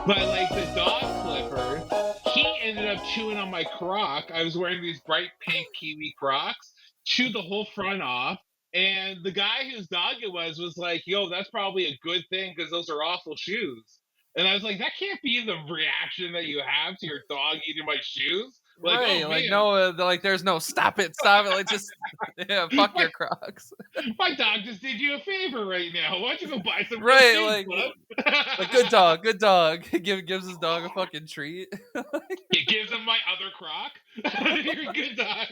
But like the dog Clifford, he ended up chewing on my Croc. I was wearing these bright pink kiwi Crocs, chewed the whole front off. And the guy whose dog it was like, "Yo, that's probably a good thing because those are awful shoes." And I was like, "That can't be the reaction that you have to your dog eating my shoes." Like, Right, "Oh like man, no, like there's no stop it, like just yeah, fuck my your Crocs. my dog just did you a favor right now. Why don't you go buy some real Right, shoes, bud?" like good dog, good dog. Gives his dog a fucking treat. It gives him my other Croc. You're a good dog.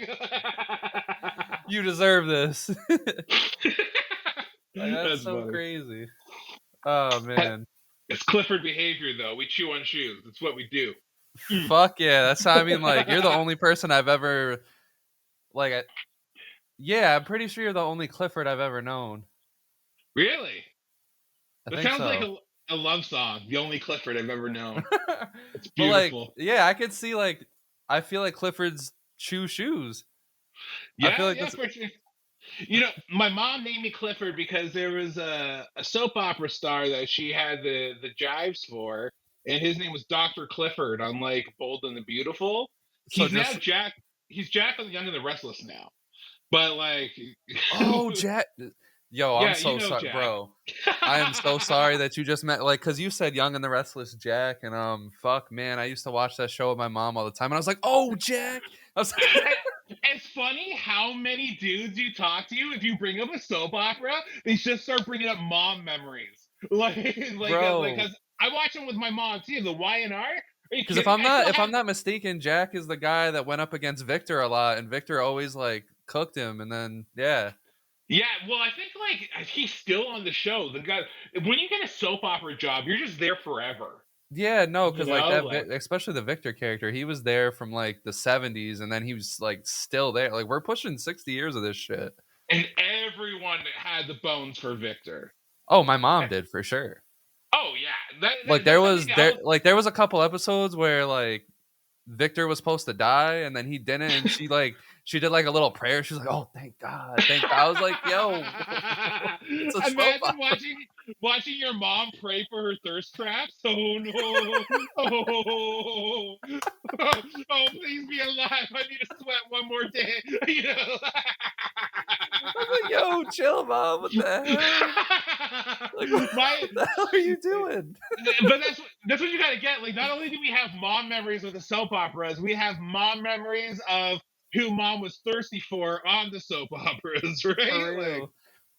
You deserve this. Like that's That's so funny. crazy. Oh man. It's Clifford behavior, though. We chew on shoes. It's what we do. Mm. Fuck yeah. That's how I mean like you're the only person I've ever like yeah, I'm pretty sure you're the only Clifford I've ever known. Really? I That think sounds like so. a love song. The only Clifford I've ever known. It's But like, beautiful. yeah, I could see like I feel like Clifford's chew shoes. I feel Yeah, like yeah, that's for sure. My mom named me Clifford because there was a soap opera star that she had the jives for, and his name was Dr. Clifford on like Bold and the Beautiful. so He's now just Jack. He's Jack on the Young and the Restless now. But like, oh Jack yo, I'm yeah, you so know sorry, Jack. bro. I am so sorry that you just met like because you said Young and the Restless Jack and fuck man, I used to watch that show with my mom all the time and I was like, oh Jack. I was It's funny how many dudes you talk to, if you bring up a soap opera, they just start bringing up mom memories. bro. Because I watch them with my mom too. The YNR. Are you Because kidding? I still if I'm have. not mistaken, Jack is the guy that went up against Victor a lot, and Victor always like cooked him, and then yeah, Yeah, well, I think like he's still on the show. The guy, when you get a soap opera job, you're just there forever. yeah, no, You because like know, like especially the Victor character, he was there from like the '70s, and then he was like still there. Like we're pushing 60 years of this shit. and everyone had the bones for Victor. Oh, my mom did for sure. Oh yeah, Like that's something else. there was a couple episodes where like Victor was supposed to die and then he didn't and she did like a little prayer. She was like, "Oh, thank God. Thank God." I was like, "Yo, it's a soap Imagine opera." watching your mom pray for her thirst traps. Oh no! Oh, oh, please be alive. I need to sweat one more day. You know. I was like, "Yo, chill, mom. What the hell? Like what, My, what the hell are you doing?" but that's what you gotta get. Like, not only do we have mom memories with the soap operas, we have mom memories of who mom was thirsty for on the soap operas, right? For Like, real.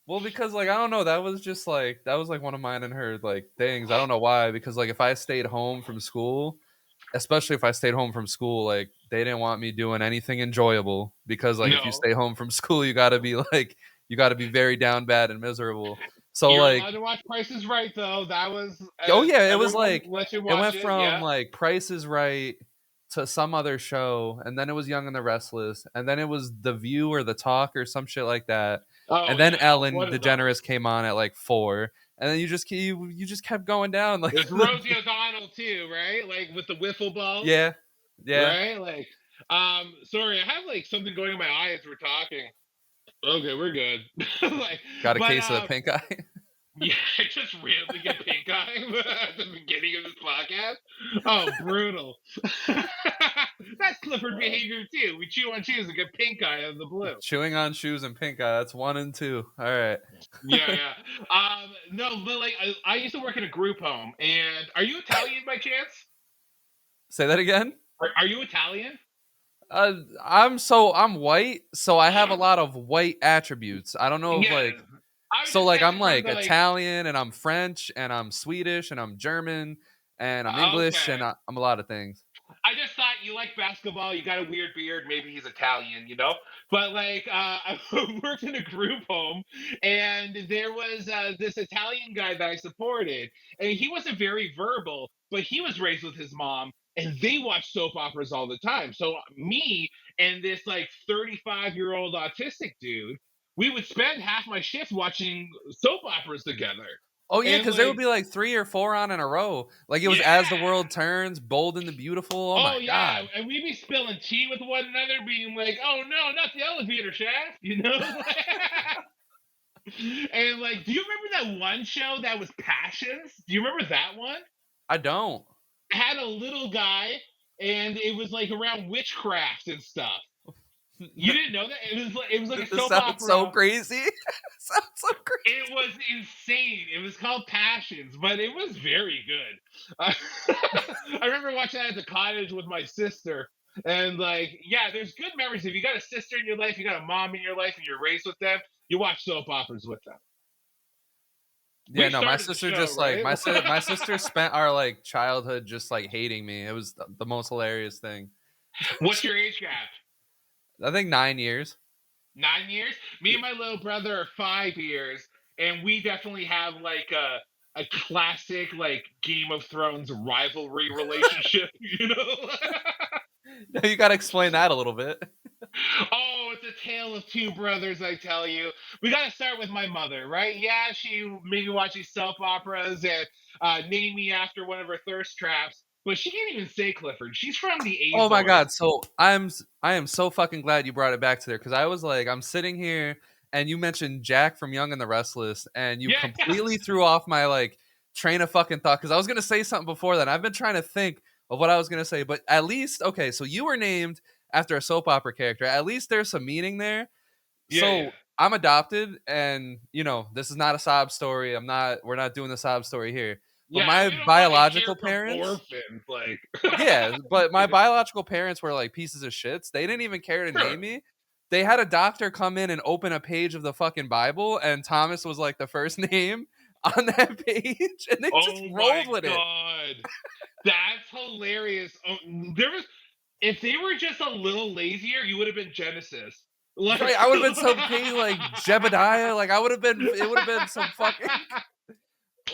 Well, because like I don't know, that was just like that was like one of mine and her like things. I don't know why because like if I stayed home from school, especially if I stayed home from school, like they didn't want me doing anything enjoyable because like if you no. stay home from school, you got to be like you got to be very down bad and miserable. So You're like allowed to watch Price is Right, though. That was oh yeah, it was everyone like let you it watch went it. from Yeah. like Price is Right to some other show, and then it was Young and the Restless, and then it was The View or The Talk or some shit like that, Oh and then yeah, Ellen one of those. DeGeneres came on at like 4, and then you just kept going down like There's Rosie O'Donnell too, right? Like with the wiffle balls, yeah, yeah, right? Like, sorry, I have like something going in my eye as we're talking. Okay, we're good. like, got a but case of the pink eye. yeah, I just randomly get pink eye at the beginning of this podcast. Oh, brutal. That's Clifford behavior too. We chew on shoes and get pink eye out of the blue. Chewing on shoes and pink eye. That's 1 and 2. All right. Yeah, yeah. No, but like I used to work in a group home. And are you Italian by chance? Say that again. Are you Italian? I'm white, so I have a lot of white attributes. I don't know if Yeah. like I was so just like I'm checking from like the like. Italian and I'm French and I'm Swedish and I'm German and I'm English and Okay. I'm a lot of things. I just thought you like basketball. You got a weird beard. Maybe he's Italian, you know. But like, I worked in a group home, and there was this Italian guy that I supported, and he wasn't very verbal, but he was raised with his mom, and they watched soap operas all the time. So me and this like 35-year-old autistic dude, we would spend half my shift watching soap operas together, Oh yeah, and because there would like, be like 3 or 4 on in a row. Like it was As the yeah. World Turns, Bold and the Beautiful. Oh Oh my yeah, god. and we'd be spilling tea with one another, being like, "Oh no, not the elevator shaft," you know. And like, do you remember that one show that was Passions? Do you remember that one? I don't. had a little guy, and it was like around witchcraft and stuff. You didn't know that? It was like a This soap sounds so opera. crazy. Sounds so It crazy. was insane. It was called Passions, but it was very good. I remember watching that at the cottage with my sister. And like, yeah, there's good memories. If you got a sister in your life, you got a mom in your life, and you're raised with them, you watch soap operas with them. Yeah, We no, my started the sister show, just like right? my sister spent our like childhood just like hating me. It was the most hilarious thing. What's your age gap? I think 9 years. 9 years? Me and my little brother are 5 years, and we definitely have like a classic like Game of Thrones rivalry relationship, you know? You got to explain that a little bit. Oh, it's a tale of two brothers, I tell you. We got to start with my mother, right? Yeah, she made me watch these soap operas and name me after one of her thirst traps, but she can't even say Clifford. She's from the Oh my Azores. god! So I am so fucking glad you brought it back to there because I was like I'm sitting here and you mentioned Jack from Young and the Restless and you Yeah, yeah, completely threw off my like train of fucking thought because I was gonna say something before that. I've been trying to think of what I was gonna say, but at least okay. So you were named after a soap opera character. At least there's some meaning there. yeah, yeah. So I'm adopted, and this is not a sob story. I'm not. We're not doing the sob story here. But Yeah, my we don't fucking care biological from parents, orphans. Like, yeah, but my biological parents were like pieces of shits. They didn't even care to sure. name me. They had a doctor come in and open a page of the fucking Bible, and Thomas was like the first name on that page, and they just Oh my rolled with it. god, that's hilarious. There was, if they were just a little lazier, you would have been Genesis. Right? Like, I would have been some crazy like Jebediah. Like I would have been. It would have been some fucking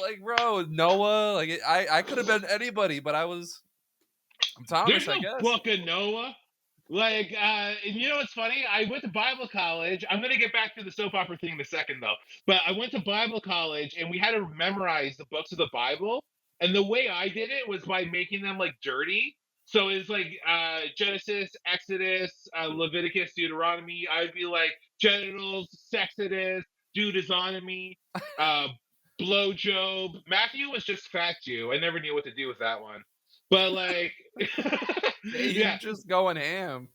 like bro Noah. Like I could have been anybody, but I'm there's Thomas, I no guess. book of Noah. Like, and you know what's funny? I went to Bible college. I'm gonna get back to the soap opera thing in a second, though. But I went to Bible college, and we had to memorize the books of the Bible. And the way I did it was by making them like dirty. So it's like Genesis, Exodus, Leviticus, Deuteronomy. I'd be like genitals, Sexodus, Deuteronomy, uh, blow Job. Matthew was just fat Jew. I never knew what to do with that one. But like, yeah. Dave just going ham.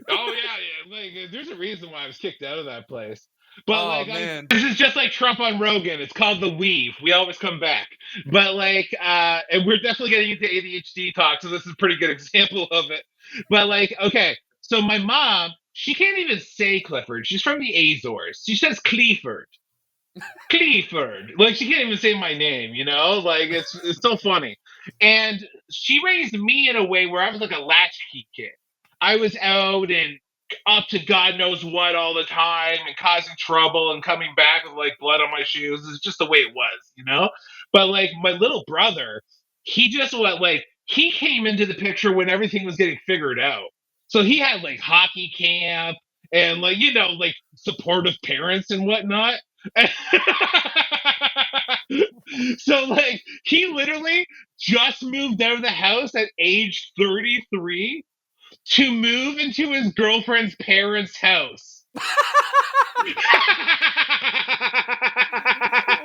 Oh yeah, yeah. Like, there's a reason why I was kicked out of that place. But Oh like, man. this is just like Trump on Rogan. It's called the weave. We always come back. But like, and we're definitely getting into ADHD talk, so this is a pretty good example of it. But like, okay, so my mom, she can't even say Clifford. She's from the Azores. She says Cleaford. Clifford. Like, she can't even say my name, you know? Like, it's so funny. And she raised me in a way where I was like a latchkey kid. I was out and up to God knows what all the time and causing trouble and coming back with like blood on my shoes. It's just the way it was, you know? But like my little brother, he just went like he came into the picture when everything was getting figured out. So he had like hockey camp and like, like supportive parents and whatnot. So like he literally just moved out of the house at age 33 to move into his girlfriend's parents' house.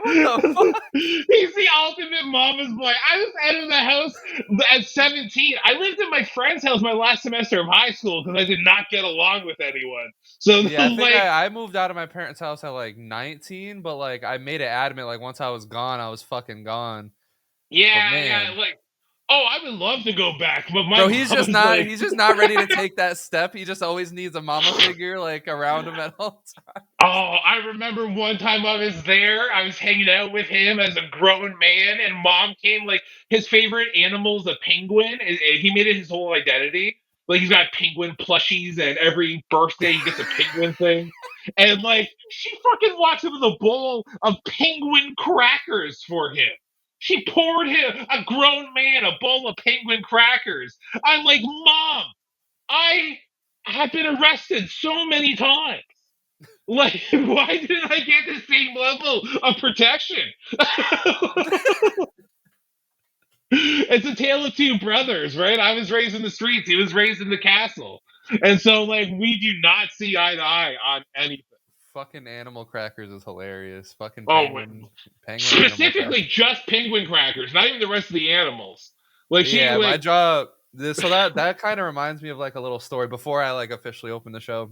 What the fuck? He's the ultimate mama's boy. I was out of the house at 17. I lived in my friend's house my last semester of high school because I did not get along with anyone. So Yeah, I think like, I moved out of my parents' house at like 19, but like I made it adamant like once I was gone, I was fucking gone. But yeah, yeah, man, like, oh, I would love to go back, but my bro, mom was like, he's just not ready to take that step. He just always needs a mama figure like around him at all times. oh, I remember one time I was there. I was hanging out with him as a grown man, and mom came. Like, his favorite animal is a penguin, and he made it his whole identity. Like, he's got penguin plushies, and every birthday he gets a penguin thing. And like, she fucking walks up with a bowl of penguin crackers for him. She poured him, a grown man, a bowl of penguin crackers. I'm like, Mom, I have been arrested so many times. Like, why didn't I get the same level of protection? It's a tale of two brothers, right? I was raised in the streets, he was raised in the castle. And so, like, we do not see eye to eye on anything. Fucking animal crackers is hilarious. Fucking Oh, penguin animal specifically crackers. just penguin crackers, not even the rest of the animals. Like she Yeah, my like job. So that kind of reminds me of like a little story before I like officially open the show.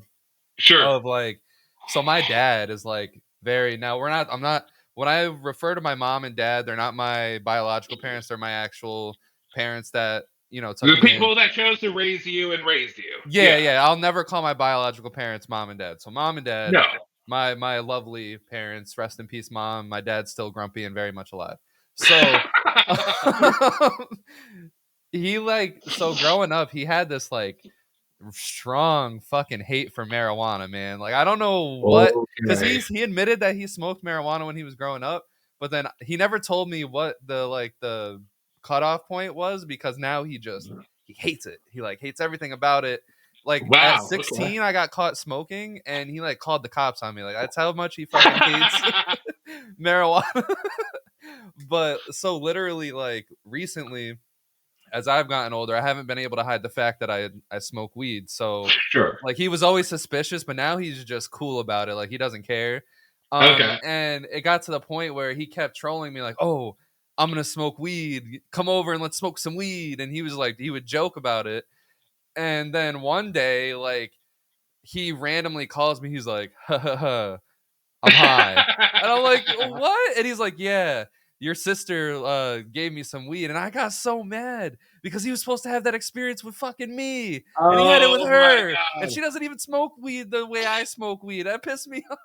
sure. Of like, so my dad is like very now we're not. I'm not when I refer to my mom and dad, they're not my biological parents. They're my actual parents that took The me in. people that chose to raise you and raised you. Yeah, Yeah. yeah. I'll never call my biological parents mom and dad. So mom and dad, No. my lovely parents, rest in peace, mom. My dad's still grumpy and very much alive. So he like so growing up, he had this like strong fucking hate for marijuana, man. Like I don't know what because Okay. he admitted that he smoked marijuana when he was growing up, but then he never told me what the cutoff point was because now he hates it. He like hates everything about it. Like at Wow. Okay. 16, I got caught smoking and he like called the cops on me. Like that's how much he fucking hates marijuana. But so literally like recently as I've gotten older, I haven't been able to hide the fact that I smoke weed. So Sure. like he was always suspicious, but now he's just cool about it. Like he doesn't care. Okay. And it got to the point where he kept trolling me like, "Oh, I'm gonna smoke weed. Come over and let's smoke some weed." And he was like, he would joke about it. And then one day, like he randomly calls me. He's like, "Ha ha ha, I'm high." And I'm like, "What?" And he's like, "Yeah, your sister gave me some weed." And I got so mad because he was supposed to have that experience with fucking me. And he had it with Oh my her. And god. she doesn't even smoke weed the way I smoke weed. That pissed me off.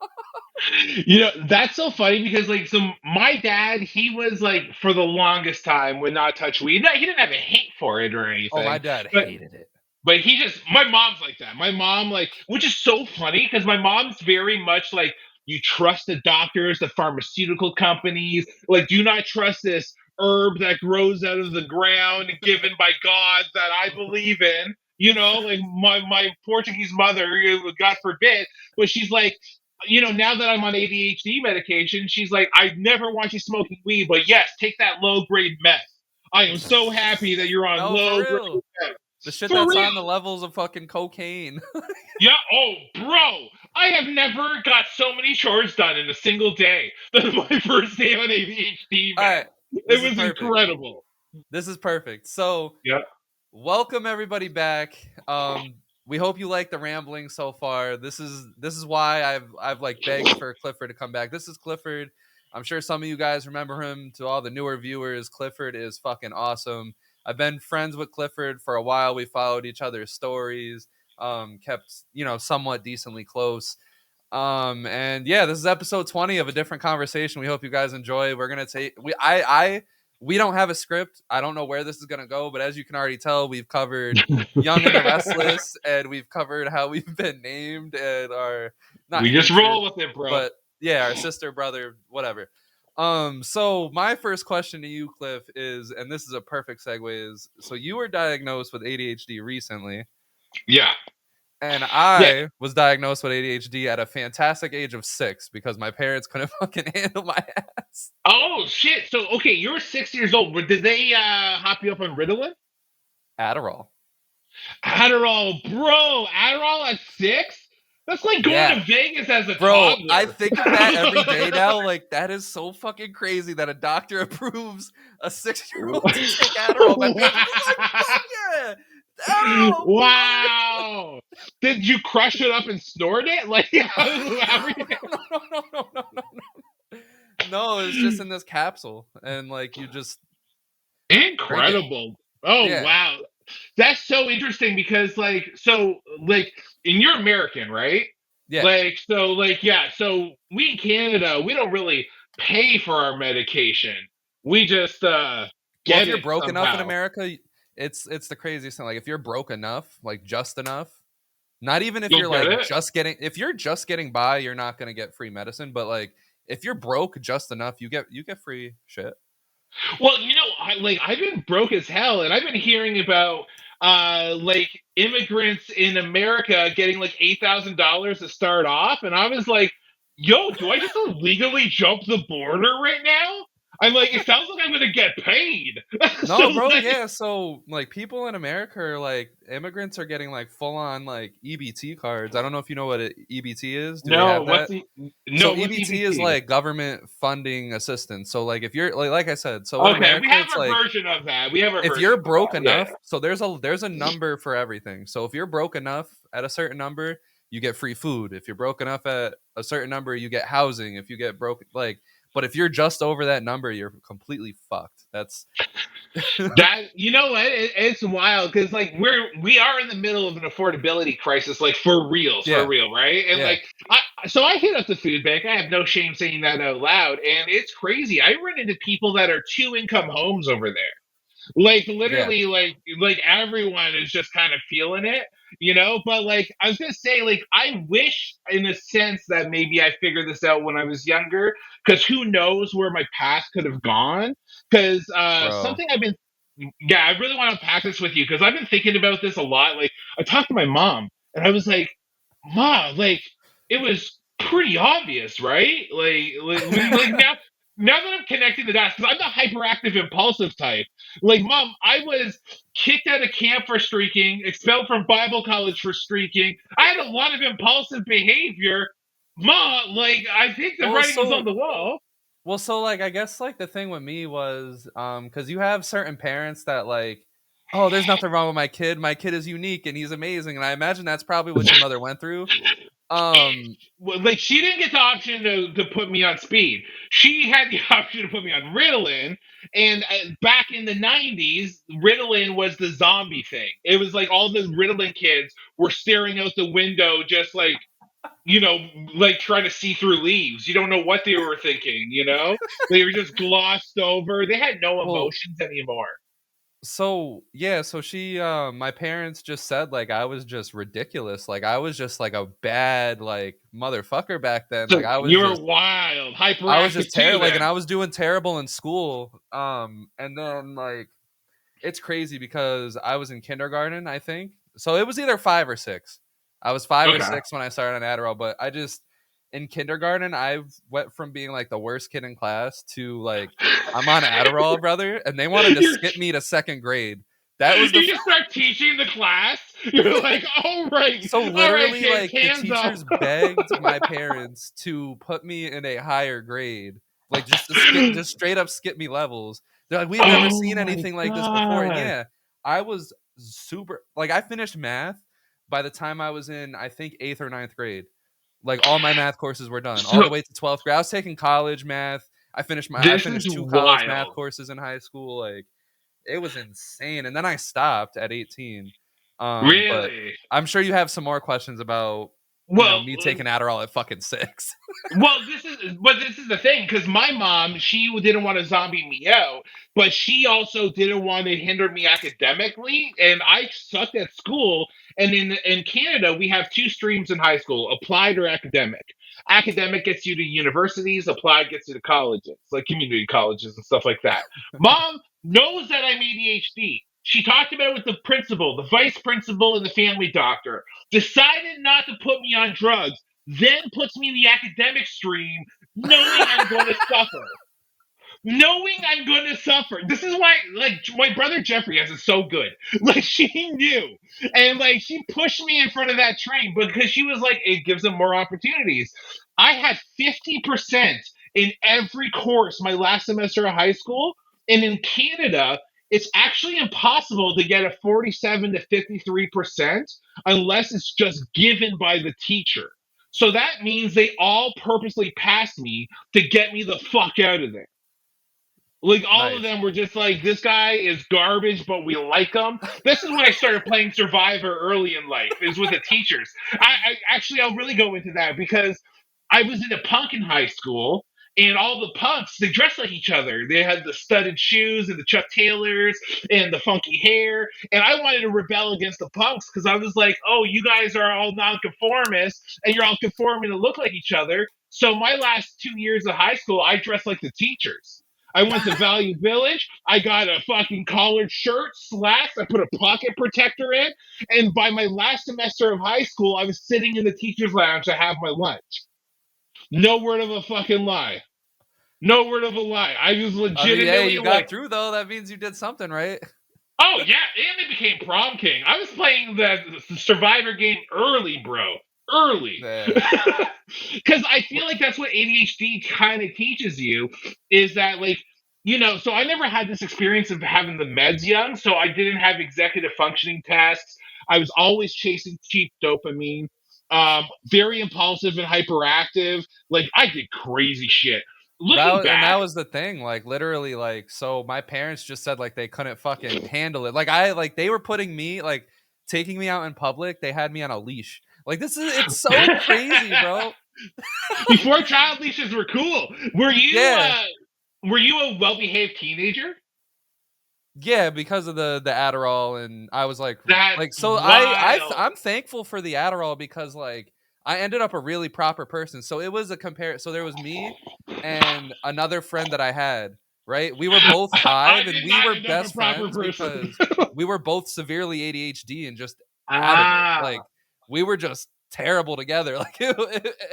That's so funny because like so my dad, he was like for the longest time would not touch weed. No, he didn't have a hate for it or Oh, my anything. dad But hated it. he just my mom's like that. My mom like which is so funny because my mom's very much like you trust the doctors, the pharmaceutical companies, like do not trust this herb that grows out of the ground given by God that I believe in. Like my Portuguese mother, God forbid, but she's like, now that I'm on ADHD medication, she's like, I never want you smoking weed, but yes, take that low grade meth. I am so happy that you're on No, for low grade real. meth. The shit For that's real. on the levels of fucking cocaine. Yeah. Oh, bro. I have never got so many chores done in a single day than my first day on ADHD, All right. man. It This is was perfect. incredible. This is perfect. So Yeah. welcome everybody back. We hope you like the rambling so far. This is why I've like begged for Clifford to come back. This is Clifford. I'm sure some of you guys remember him. To all the newer viewers, Clifford is fucking awesome. I've been friends with Clifford for a while. We followed each other's stories. Kept somewhat decently close. And yeah, this is episode 20 of a different conversation. We hope you guys enjoy. We're gonna take we don't have a script. I don't know where this is gonna go, but as you can already tell, we've covered Young and the Restless, and we've covered how we've been named and our not We just hatred, roll with it, bro. but yeah, our sister, brother, whatever. So my first question to you, Cliff, is, and this is a perfect segue, is so you were diagnosed with ADHD recently. Yeah. And Yeah. I was diagnosed with ADHD at a fantastic age of 6 because my parents couldn't fucking handle my ass. Oh shit. So okay, you're 6 years old. But did they hop you up on Ritalin? Adderall. Adderall, bro. Adderall at 6? That's like going Yeah. to Vegas as a Bro, I toddler. think of that every day now. Like, that is so fucking crazy that a doctor approves a 6-year-old to take Adderall. My parents are just like, fuck yeah! Adderall, boy! Wow. Did you crush it up and snort it? Like, how were you? No, no, no, no, no, no, no. No, it's just in this capsule. And, like, you just drink it. Incredible. Oh, Yeah. wow. That's so interesting because, like, and you're American, right? Yeah. Yeah. So we in Canada, we don't really pay for our medication. We just Well, if get you're it broke enough in somehow. America, it's the craziest thing. Like if you're broke enough, like just enough, not even if You'll you're get like it. if you're just getting by, you're not gonna get free medicine. But like if you're broke just enough, you get free shit. Well, I've been broke as hell, and I've been hearing about like immigrants in America getting like $8,000 to start off, and I was like, "Yo, do I just illegally jump the border right now?" I'm like, it sounds like I'm gonna get paid. So No, bro, like, yeah. So like people in America are like immigrants are getting like full on like EBT cards. I don't know if you know what EBT is. Do they no, have that? So what's EBT is EBT? like government funding assistance. So like if you're like I said, so in Okay, we America have it's a like version of that. We have a if version you're of that. broke Yeah. enough, so there's a number for everything. So if you're broke enough at a certain number, you get free food. If you're broke enough at a certain number, you get housing. If you get broke like but if you're just over that number, you're completely fucked. That's That, you know what? It's wild because like we are in the middle of an affordability crisis, like for yeah. real, right? And Yeah. like, I hit up the food bank. I have no shame saying that out loud, and it's crazy. I run into people that are two income homes over there. Like Yeah. literally, like everyone is just kind of feeling it, But like I was gonna say, like I wish, in a sense, that maybe I figured this out when I was younger, because who knows where my path could have gone. Because Bro. something I've been, yeah, I really want to unpack this with you because I've been thinking about this a lot. Like I talked to my mom, and I was like, "Mom, like it was pretty obvious, right? Like now that I'm connecting the dots, because I'm the hyperactive, impulsive type. Like, Mom, I was kicked out of camp for streaking, expelled from Bible college for streaking. I had a lot of impulsive behavior. Mom, like, I think the Well, writing was on so the wall. like I guess like the thing with me was cuz you have certain parents that like oh, there's nothing wrong with my kid. My kid is unique and he's amazing. And I imagine that's probably what your mother went through. It, Um well, like, she didn't get the option to put me on speed. She had the option to put me on Ritalin. And back in the 90s, Ritalin was the zombie thing. It was like all the Ritalin kids were staring out the window, just you know, like trying to see through leaves. You don't know what they were thinking. They were just glossed over. They had no well, emotions anymore. so yeah, so she my parents just said like I was just ridiculous. Like I was just like a bad like motherfucker back then. Like So you were wild, I was hyperactive just too, terrible like and then. I was doing terrible in school. And then like it's crazy because I was in kindergarten, I think. So it was either 5 or 6. I was 5 or Okay. 6 when I started on Adderall, but I just in kindergarten, I went from being like the worst kid in class to like I'm on Adderall, brother, and they wanted to You're, skip me to 2nd grade. That was the you just start teaching the class. You're like, so all right, literally kids, like the hands up. teachers begged my parents to put me in a higher grade, like just to skip, just straight up skip me levels. They're like, we've never Oh seen my anything like this before. And god. yeah, I was super like I finished math by the time I was in I think 8th or 9th grade. Like all my math courses were done all So the way to 12th grade. I was taking college math. I this is finished 2 college math wild. courses in high school. Like it was insane. And then I stopped at 18. But Really? I'm sure you have some more questions about, Well, me taking Adderall at fucking 6. this is the thing, because my mom, she didn't want to zombie me out, but she also didn't want to hinder me academically, and I sucked at school. And in Canada, we have two streams in high school: applied or academic. Academic gets you to universities, applied gets you to colleges, like community colleges and stuff like that. Mom knows that I'm ADHD. She talked about it with the principal, the vice principal, and the family doctor. Decided not to put me on drugs, then puts me in the academic stream, knowing I'm going to suffer. Knowing I'm going to suffer. This is why, like, my brother Jeffrey has it so good. Like, she knew. And, like, she pushed me in front of that train because she was like, it gives them more opportunities. I had 50% in every course my last semester of high school. And in Canada, it's actually impossible to get a 47 to 53% unless it's just given by the teacher. So that means they all purposely passed me to get me the fuck out of there. Like all of Nice. them were just like, this guy is garbage, but we like him. This is when I started playing Survivor early in life, is with the teachers. I'll really go into that because I was in a punk in high school, and all the punks, they dressed like each other. They had the studded shoes and the Chuck Taylors and the funky hair. And I wanted to rebel against the punks because I was like, oh, you guys are all nonconformists and you're all conforming to look like each other. So my last 2 years of high school, I dressed like the teachers. I went to Value Village. I got a fucking collared shirt, slacks. I put a pocket protector in. And by my last semester of high school, I was sitting in the teacher's lounge to have my lunch. No word of a fucking lie. No word of a lie. I was I mean, hey, legitimately you got like, through though. That means you did something right. oh yeah, and they became prom king. I was playing the Survivor game early, bro. Early. Yeah. Because I feel like that's what ADHD kind of teaches you is that, like, so I never had this experience of having the meds young, so I didn't have executive functioning tasks. I was always chasing cheap dopamine, very impulsive and hyperactive. Like, I did crazy shit. Looking That back, was the thing, like, literally, like, so my parents just said, like, they couldn't fucking handle it. Like, they were putting me, like, taking me out in public, they had me on a leash. Like, it's so crazy, bro. before child leashes were cool, Yeah. were you a well-behaved teenager? Yeah, because of the Adderall, and I was That's so wild. I'm thankful for the Adderall because, like, I ended up a really proper person. So it was a compare so there was me and another friend that I had, right? We were both I 5 and did we not were end up a best proper friends person. because we were both severely ADHD and just out of it. Ah, Like, we were just terrible together. Like,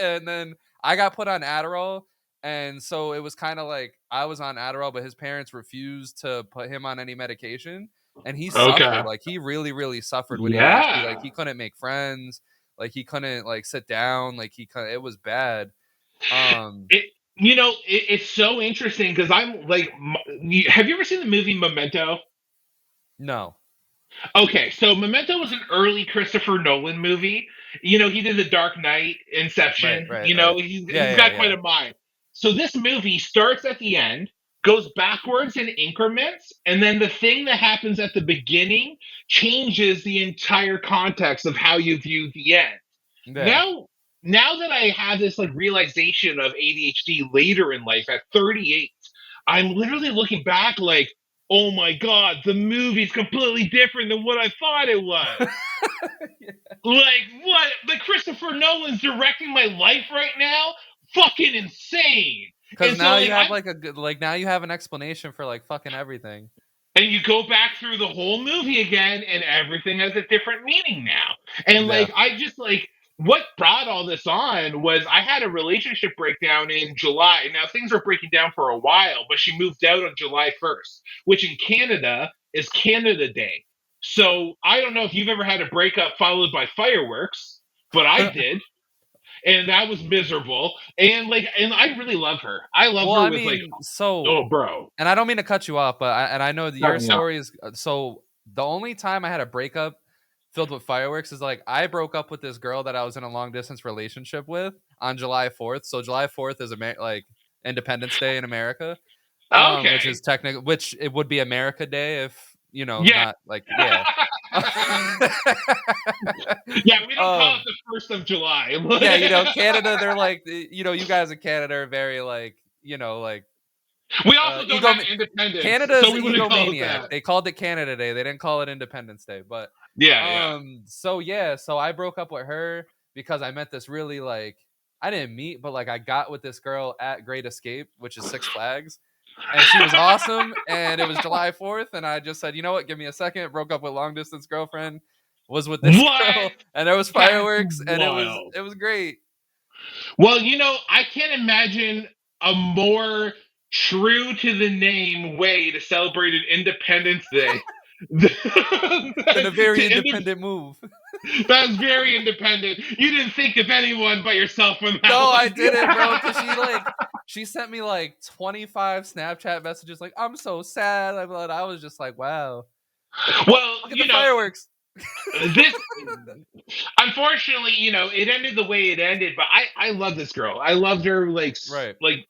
and then I got put on Adderall, and so it was kind of like I was on Adderall, but his parents refused to put him on any medication. And he okay. suffered. Like, he really, really suffered with ADHD. Like, Yeah. he couldn't make friends. Like, he couldn't like sit down. Like, it was bad. Um, It, it's so interesting because I'm like, have you ever seen the movie Memento? no. Okay, so Memento was an early Christopher Nolan movie. He did The Dark Knight, Right, Inception. right, right. He's Yeah, yeah, got quite yeah. a mind. So this movie starts at the end, goes backwards in increments, and then the thing that happens at the beginning changes the entire context of how you view the end. Yeah. Now, now that I have this like realization of ADHD later in life at 38, I'm literally looking back like, oh my god, the movie's completely different than what I thought it was. Like what? Like Christopher Nolan's directing my life right now? Fucking insane. Because And so now like you have I'm like a good, like, now you have an explanation for like fucking everything. and you go back through the whole movie again and everything has a different meaning now. And Yeah. like I just like what brought all this on was I had a relationship breakdown in July. Now things were breaking down for a while, but she moved out on July 1st, which in Canada is Canada Day. So I don't know if you've ever had a breakup followed by fireworks, but I did. And that was miserable. And I really love her. I love Well, her I with like, mean, so, oh bro. and I don't mean to cut you off, but I know that your Sorry, no. story is so. The only time I had a breakup filled with fireworks is like I broke up with this girl that I was in a long distance relationship with on July 4th. So July 4th is like Independence Day in America, which Okay. is technically, which it would be America Day if Yeah. not like, yeah. Yeah, we don't call it um, the 1st of July. yeah, Canada, they're like, you guys in Canada are very like, like We also don't ego. have independence, Canada so is we wouldn't call it egomaniac. that. They called it Canada Day. They didn't call it Independence Day. But Yeah, yeah. so yeah, so I broke up with her because I met this really, like, I didn't meet, but like I got with this girl at Great Escape, which is Six Flags, and she was awesome. And it was July 4th, and I just said, you know what, give me a second. Broke up with long distance girlfriend, was with this What? girl, and there was That's fireworks, and wild. it was great. Well, I can't imagine a more true to the name way to celebrate an Independence Day. Then a very to independent move. That's very independent. You didn't think of anyone but yourself when that No, I one. didn't, bro. Cause she sent me like 25 Snapchat messages, like, I'm so sad. I was just like, wow. Well, Look at the fireworks. this unfortunately, it ended the way it ended. But I love this girl. I loved her Right. like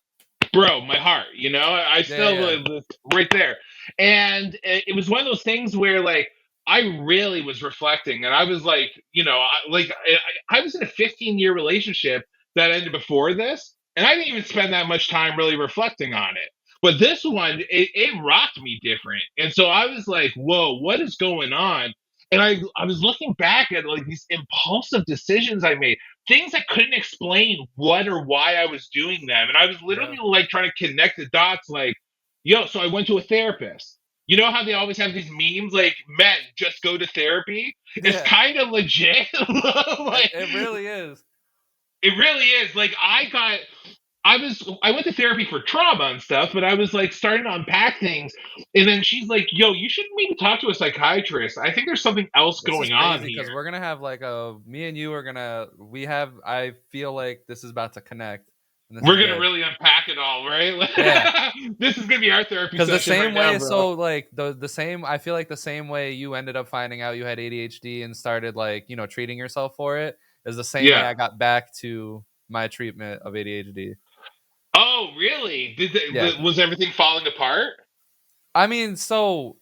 bro, my heart. I Yeah, still yeah. right there. And it was one of those things where like I really was reflecting, and I was like, I was in a 15-year relationship that ended before this, and I didn't even spend that much time really reflecting on it. But this one, it rocked me different, and so I was like, whoa, what is going on? And I was looking back at like these impulsive decisions I made, things I couldn't explain what or why I was doing them. And I was literally Yeah. like trying to connect the dots, like, yo, so I went to a therapist. You know how they always have these memes like, men, just go to therapy? It's Yeah. kind of legit. It, Like, it really is. it really is. Like, I got I went to therapy for trauma and stuff, but I was like starting to unpack things, and then she's like, "Yo, you should maybe talk to a psychiatrist. I think there's something else This is going on crazy here." because we're gonna have like a me and you are gonna we have I feel like this is about to connect, and this is We're gonna good. really unpack it all, right? Yeah, This is gonna be our therapy because the session right same now, way, bro. so like the same, I feel like the same way you ended up finding out you had ADHD and started like treating yourself for it is the same way Yeah. I got back to my treatment of ADHD. Oh, really? Yeah, Was everything falling apart? I mean, so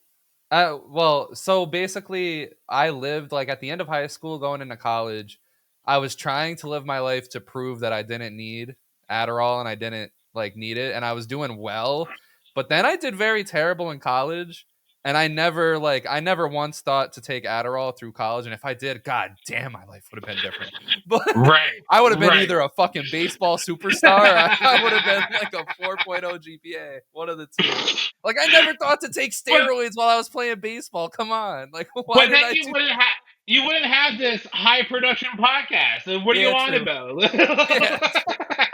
basically, I lived like at the end of high school, going into college. I was trying to live my life to prove that I didn't need Adderall and I didn't like need it, and I was doing well. But then I did very terrible in college, and I never once thought to take Adderall through college. And if I did, god damn, my life would have been different. But Right, I would have been right. either a fucking baseball superstar, or I would have been like a 4.0 GPA, one of the two. Like I never thought to take but steroids while I was playing baseball. Come on, like why but did then I do? you wouldn't have this high production podcast. And what are you Yeah, on true. about? Yeah,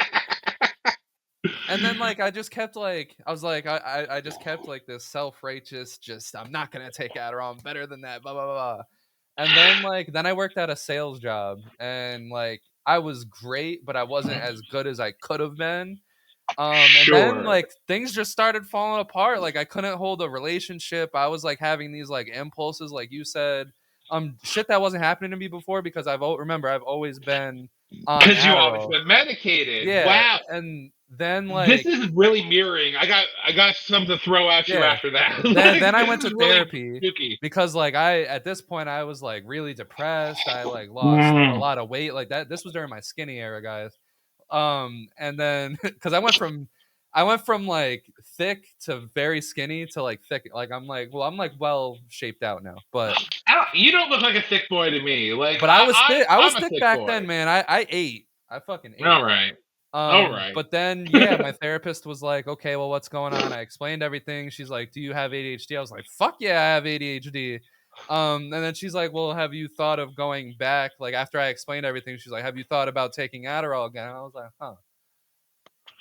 and then like I just kept like I was like I just kept like this self righteous just I'm not gonna take Adderall. I'm better than that. Blah blah blah. Blah. And then I worked at a sales job and like I was great, but I wasn't as good as I could have been. And then Sure. like things just started falling apart. Like I couldn't hold a relationship. I was like having these like impulses, like you said, shit that wasn't happening to me before because remember I've always been on Because you always Adderall. been medicated. Yeah, Wow. and then This like is really mirroring. I got something to throw at you yeah, after that. then Like I this went is to really therapy spooky. because like I at this point I was like really depressed. I like lost a Mm. lot of weight. Like that. This was during my skinny era, guys. And then because I went from like thick to very skinny to like thick. Like I'm like well shaped out now, You don't look like a thick boy to me. Like but I was thick. I was I'm a thick thick back boy. then, man. I ate. I fucking ate. All right. All right. But then yeah, my therapist was like, okay, well, what's going on? I explained everything. She's like, do you have ADHD? I was like, fuck yeah, I have ADHD. And then she's like, well, have you thought of going back? Like after I explained everything, she's like, have you thought about taking Adderall again? I was like, huh.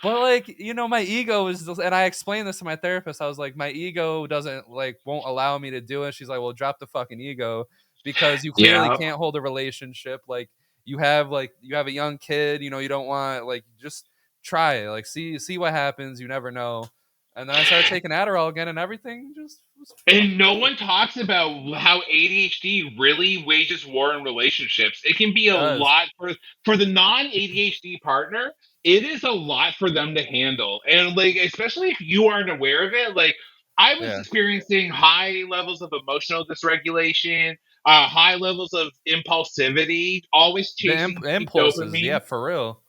But like, my ego is, and I explained this to my therapist. I was like, my ego doesn't like won't allow me to do it. She's like, well, drop the fucking ego because you clearly Yeah. can't hold a relationship. Like you have a young kid. You don't want like just try it. Like see what happens. You never know. And then I started taking Adderall again, and everything just was And fucking no great. one talks about how ADHD really wages war in relationships. It can be It a does. lot for the non-ADHD partner. It is a lot for them to handle. And like especially if you aren't aware of it, like I was Yeah. experiencing high levels of emotional dysregulation, high levels of impulsivity, always The chasing impulses, yeah, dopamine. for real.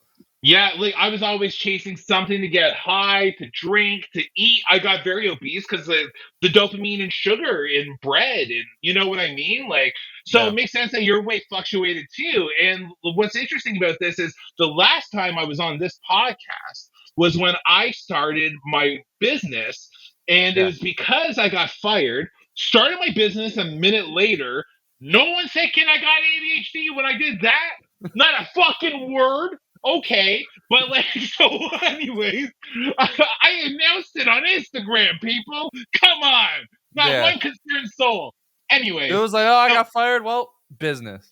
Yeah, like I was always chasing something to get high, to drink, to eat. I got very obese because the dopamine and sugar in bread, and you know what I mean? Like, so Yeah. it makes sense that your weight fluctuated too. And what's interesting about this is the last time I was on this podcast was when I started my business, and it Yeah. was because I got fired, started my business a minute later. No one said, "Can I got ADHD?" when I did that. Not a fucking word. Okay, but like, so, anyways, I announced it on Instagram, people. Come on, not Yeah. one concerned soul. It Anyways, was like, oh, I so got fired. Well, business.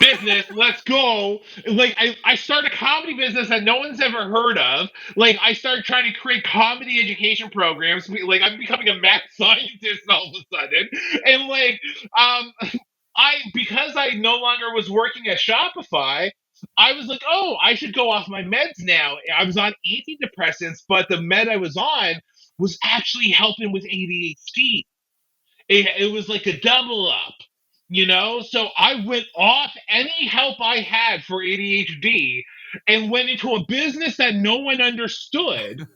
business, let's go. Like, I started a comedy business that no one's ever heard of. Like, I started trying to create comedy education programs. Like, I'm becoming a mad scientist all of a sudden, and like, um, because I no longer was working at Shopify, I was like, oh, I should go off my meds now. I was on antidepressants, but the med I was on was actually helping with ADHD. It was like a double up, you know? So I went off any help I had for ADHD and went into a business that no one understood,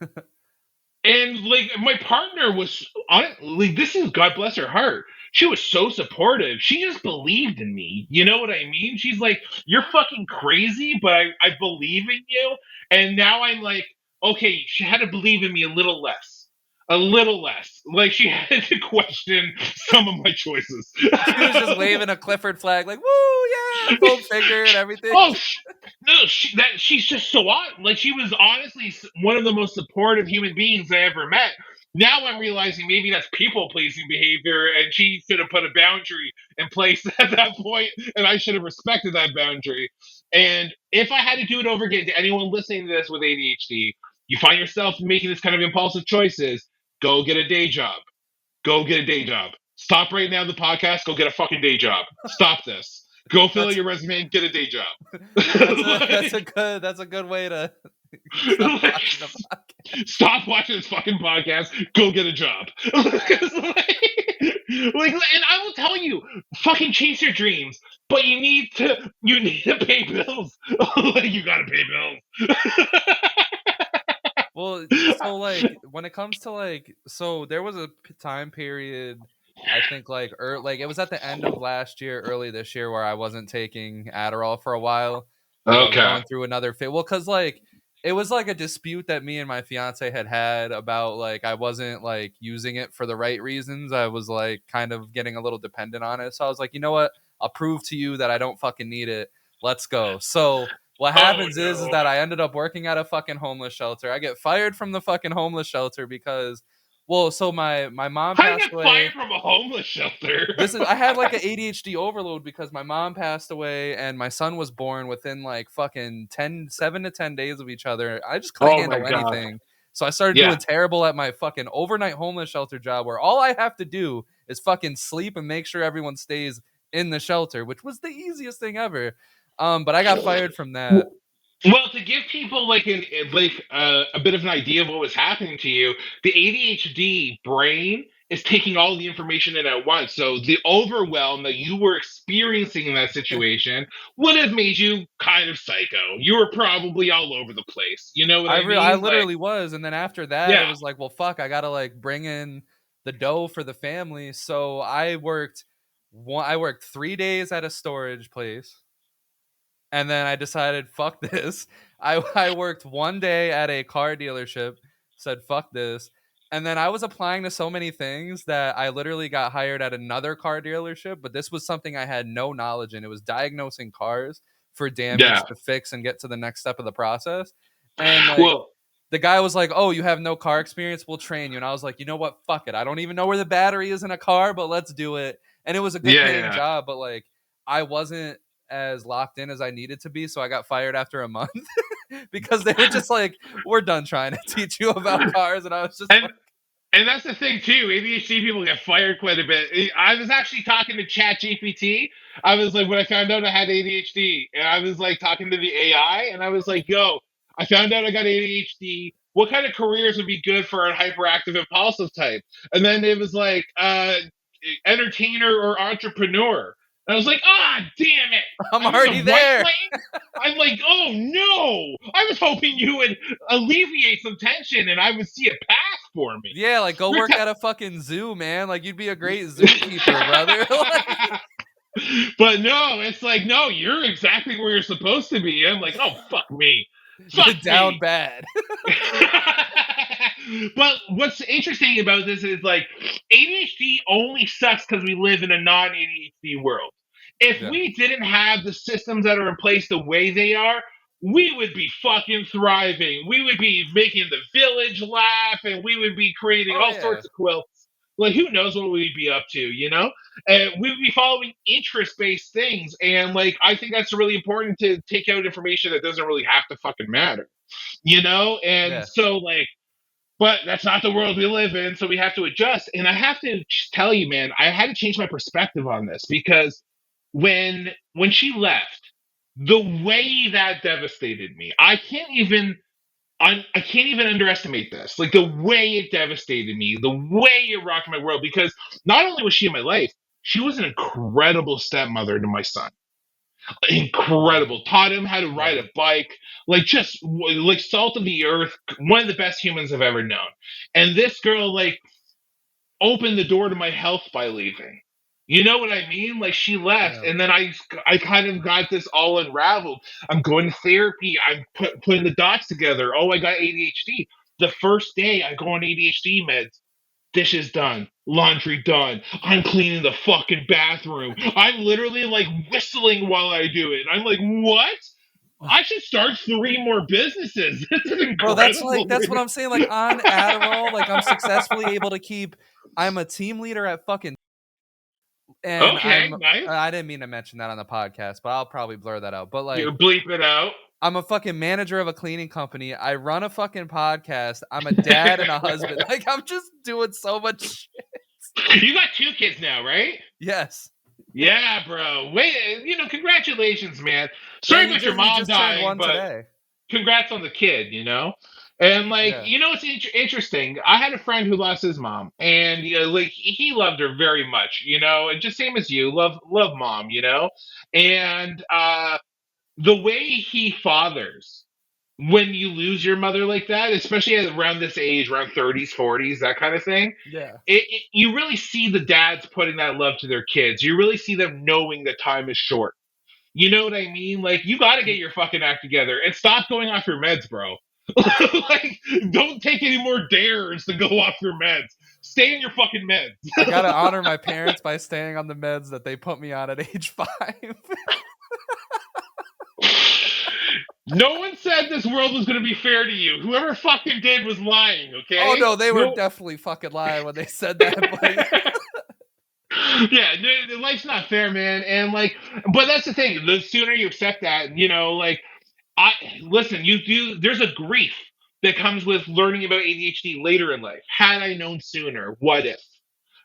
and like my partner was on like this is God bless her heart. She was so supportive. She just believed in me. You know what I mean? She's like, "You're fucking crazy, but I believe in you." And now I'm like, okay, she had to believe in me a little less. A little less. Like she had to question some of my choices. She was just waving a Clifford flag, like, woo, yeah, foam finger and everything. oh, No, she's just so on. Like she was honestly one of the most supportive human beings I ever met. Now I'm realizing maybe that's people pleasing behavior, and she should have put a boundary in place at that point, and I should have respected that boundary. And if I had to do it over again, to anyone listening to this with ADHD, you find yourself making this kind of impulsive choices, go get a day job. Go get a day job. Stop right now the podcast. Go get a fucking day job. Stop this. Go fill out That's your resume and get a day job. that's a good way to stop Like, watching the podcast. stop watching this fucking podcast. Go get a job. And I will tell you, fucking chase your dreams, but you need to pay bills. Like you gotta pay bills. Well, so like when it comes to like, so there was a time period, I think like it was at the end of last year, early this year, where I wasn't taking Adderall for a while because I was Okay. going through another fit. Well, because like it was like a dispute that me and my fiance had about like I wasn't like using it for the right reasons. I was like kind of getting a little dependent on it. So I was like, you know what? I'll prove to you that I don't fucking need it. Let's go. So what Oh happens is no. that I ended up working at a fucking homeless shelter. I get fired from the fucking homeless shelter because, well, so my mom How do you passed get away. fired from a homeless shelter? I had like an ADHD overload because my mom passed away and my son was born within like fucking 7 to 10 days of each other. I just couldn't Oh my handle god. anything. So I started Yeah. doing terrible at my fucking overnight homeless shelter job where all I have to do is fucking sleep and make sure everyone stays in the shelter, which was the easiest thing ever. But I got fired from that. Well, to give people a bit of an idea of what was happening to you, the ADHD brain is taking all the information in at once. So the overwhelm that you were experiencing in that situation would have made you kind of psycho. You were probably all over the place. You know what I I mean? Like, literally was, and then after that, it yeah, was like, well, fuck, I gotta like bring in the dough for the family. So I worked 3 days at a storage place, and then I decided, fuck this. I worked 1 day at a car dealership, said fuck this, and then I was applying to so many things that I literally got hired at another car dealership. But this was something I had no knowledge in. It was diagnosing cars for yeah. damage to fix and get to the next step of the process, and like Well, the guy was like, "Oh, you have no car experience? We'll train you." And I was like, "You know what? Fuck it. I don't even know where the battery is in a car, but let's do it." And it was a good yeah, paying yeah. job, but like I wasn't as locked in as I needed to be, so I got fired after a month because they were just like, "We're done trying to teach you about cars," and I was just And like, And that's the thing too. ADHD people get fired quite a bit. I was actually talking to ChatGPT. I was like, when I found out I had ADHD, and I was like talking to the AI, and I was like, "Yo, I found out I got ADHD. What kind of careers would be good for a hyperactive impulsive type?" And then it was like, entertainer or entrepreneur. And I was like, "Ah, damn it! "I'm I'm in already the right there." lane." I'm like, "Oh no! I was hoping you would alleviate some tension, and I would see a path for me." Yeah, like go You're work at a fucking zoo, man. Like you'd be a great zookeeper, brother. Like But no, it's like, no, you're exactly where you're supposed to be. I'm like, oh, fuck me. you're Fuck down me. bad. But what's interesting about this is like ADHD only sucks because we live in a non ADHD world. If Yeah. we didn't have the systems that are in place the way they are, we would be fucking thriving. We would be making the village laugh and we would be creating Oh all yeah. sorts of quilts. Like, who knows what we'd be up to, you know? And we would be following interest based things. And, like, I think that's really important to take out information that doesn't really have to fucking matter, you know? And Yeah. so, like, but that's not the world we live in, so we have to adjust. And I have to tell you, man, I had to change my perspective on this because when she left, the way that devastated me, I can't even underestimate this. Like the way it devastated me, the way it rocked my world. Because not only was she in my life, she was an incredible stepmother to my son. Yeah. Incredible. Taught him how to ride Yeah. a bike. Like just like salt of the earth. One of the best humans I've ever known. And this girl like opened the door to my health by leaving. You know what I mean? Like she left, Yeah. and then I kind of got this all unraveled. I'm going to therapy. I'm putting the dots together. Oh, I got ADHD. The first day I go on ADHD meds, dishes done, laundry done. I'm cleaning the fucking bathroom. I'm literally like whistling while I do it. I'm like, what? I should start 3 more businesses. This is Bro, that's incredible. like that's what I'm saying. Like on Adderall, like I'm successfully able to keep. I'm a team leader at fucking, and Okay, nice. I didn't mean to mention that on the podcast, but I'll probably blur that out. But You like, bleep it out. I'm a fucking manager of a cleaning company. I run a fucking podcast. I'm a dad and a husband. Like I'm just doing so much shit. You got 2 kids now, right? Yes. Yeah, bro. Wait, congratulations, man. Yeah, Sorry about your he mom just turned dying, one but today. congrats on the kid. And like, Yeah. it's interesting. I had a friend who lost his mom, and like he loved her very much, and just same as you, love mom. And the way he fathers when you lose your mother like that, especially around this age, around 30s, 40s, that kind of thing, Yeah. you really see the dads putting that love to their kids. You really see them knowing that time is short. You know what I mean? Like, you got to get your fucking act together and stop going off your meds, bro. Like, don't take any more dares to go off your meds. Stay in your fucking I gotta meds. honor my parents by staying on the meds that they put me on at age 5. No one said this world was going to be fair to you. Whoever fucking did was lying, Oh okay? no, they were No. definitely fucking lying when they said that. But Yeah, life's not fair, man. And like, but that's the thing. The sooner you accept that, like, I listen. You do. There's a grief that comes with learning about ADHD later in life. Had I known sooner, what if?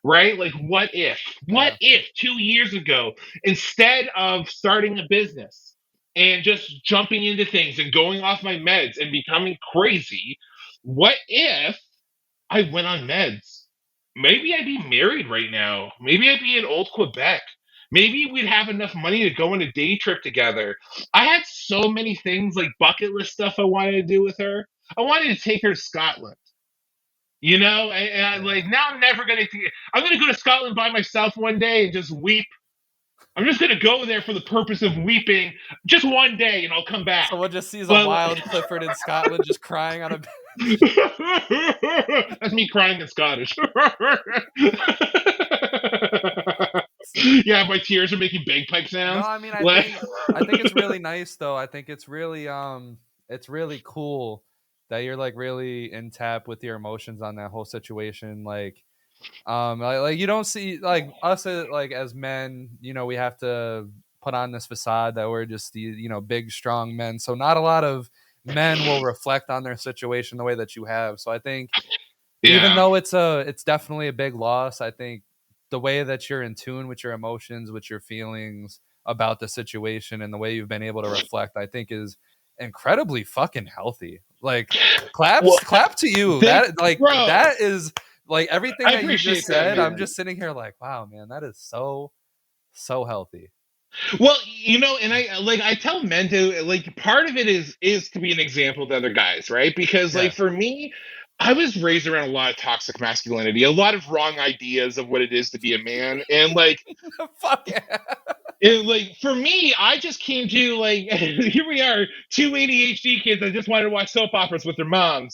Right? Like, what if? What yeah, if 2 years ago, instead of starting a business and just jumping into things and going off my meds and becoming crazy, what if I went on meds? Maybe I'd be married right now. Maybe I'd be in old Quebec. Maybe we'd have enough money to go on a day trip together. I had so many things like bucket list stuff I wanted to do with her. I wanted to take her to Scotland. And I yeah. like now I'm never gonna. I'm gonna go to Scotland by myself one day and just weep. I'm just gonna go there for the purpose of weeping, just one day, and I'll come back. Someone just sees a But wild Clifford in Scotland just crying on a bench. that's me crying in Scottish. Yeah, my tears are making bagpipe No, sounds. I mean, Like, I think it's really nice though. I think it's really cool that you're like really in tap with your emotions on that whole situation. Like you don't see like us like as men, we have to put on this facade that we're just the big strong men. So not a lot of men will reflect on their situation the way that you have. So I think even yeah, though it's definitely a big loss, I think the way that you're in tune with your emotions, with your feelings about the situation, and the way you've been able to reflect, I think is incredibly fucking healthy. Like well, clap to you. thank, bro. That is like everything I that you just appreciate that, said. I'm man. just sitting here like, wow, man, that is so healthy. Well, and I tell men to like part of it is to be an example to other guys, right? Because like Yeah. for me, I was raised around a lot of toxic masculinity, a lot of wrong ideas of what it is to be a man, and like Fuck yeah. for me, I just came to like here we are, 2 ADHD kids that just wanted to watch soap operas with their moms.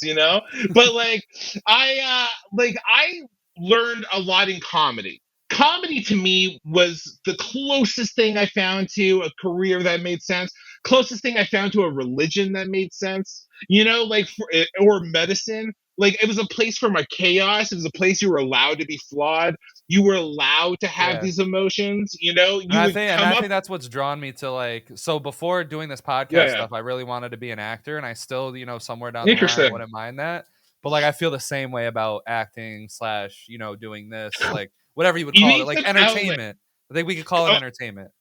But I learned a lot in comedy. Comedy to me was the closest thing I found to a career that made sense, closest thing I found to a religion that made sense, or medicine. Like it was a place for my chaos. It was a place you were allowed to be flawed. You were allowed to have Yeah. these emotions. And You would I come up. think that's what's drawn me to like so before doing this Yeah, podcast yeah. stuff, I really wanted to be an actor and I still, somewhere down the line Interesting. wouldn't mind that. But like I feel the same way about acting slash, doing this, like whatever you would You call it, need like some outlet. entertainment. I think we could call it Oh, entertainment.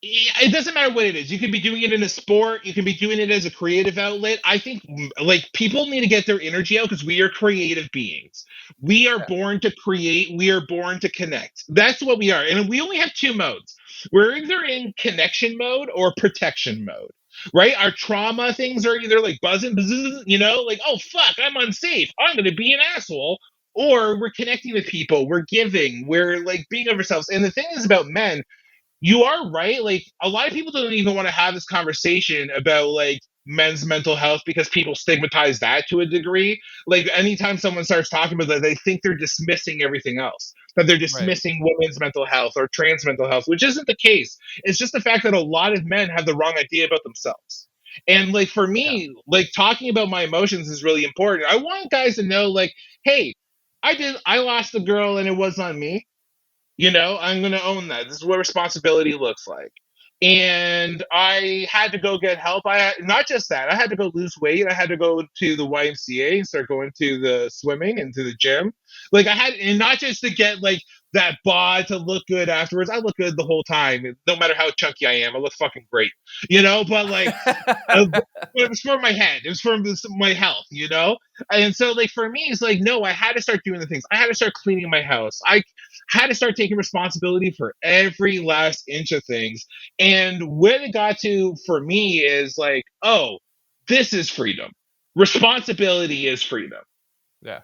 it doesn't matter what it is. You can be doing it in a sport. You can be doing it as a creative outlet. I think like people need to get their energy out because we are creative beings. We are Yeah. born to create. We are born to connect. That's what we are. And we only have 2 modes. We're either in connection mode or protection mode. Right? Our trauma things are either like buzzing, bzzz, like, oh fuck, I'm unsafe. I'm gonna be an asshole. Or we're connecting with people, we're giving, we're like being of ourselves. And the thing is about men, you are right. Like a lot of people don't even want to have this conversation about like men's mental health because people stigmatize that to a degree. Like anytime someone starts talking about that, they think they're dismissing everything else. That they're Right. dismissing women's mental health or trans mental health, which isn't the case. It's just the fact that a lot of men have the wrong idea about themselves. And like for Yeah. me, like talking about my emotions is really important. I want guys to know, like, hey, I lost a girl and it was on me. I'm going to own that. This is what responsibility looks like. And I had to go get help. Not just that, I had to go lose weight. I had to go to the YMCA and start going to the swimming and to the gym. Like I had, and not just to get like that bod to look good afterwards. I look good the whole time, no matter how chunky I am. I look fucking great, But like, but it was for my head. It was for my health. And so, like for me, it's like no, I had to start doing the things. I had to start cleaning my house. I had to start taking responsibility for every last inch of things. And when it got to for me is like, oh, this is freedom. Responsibility is freedom. Yeah.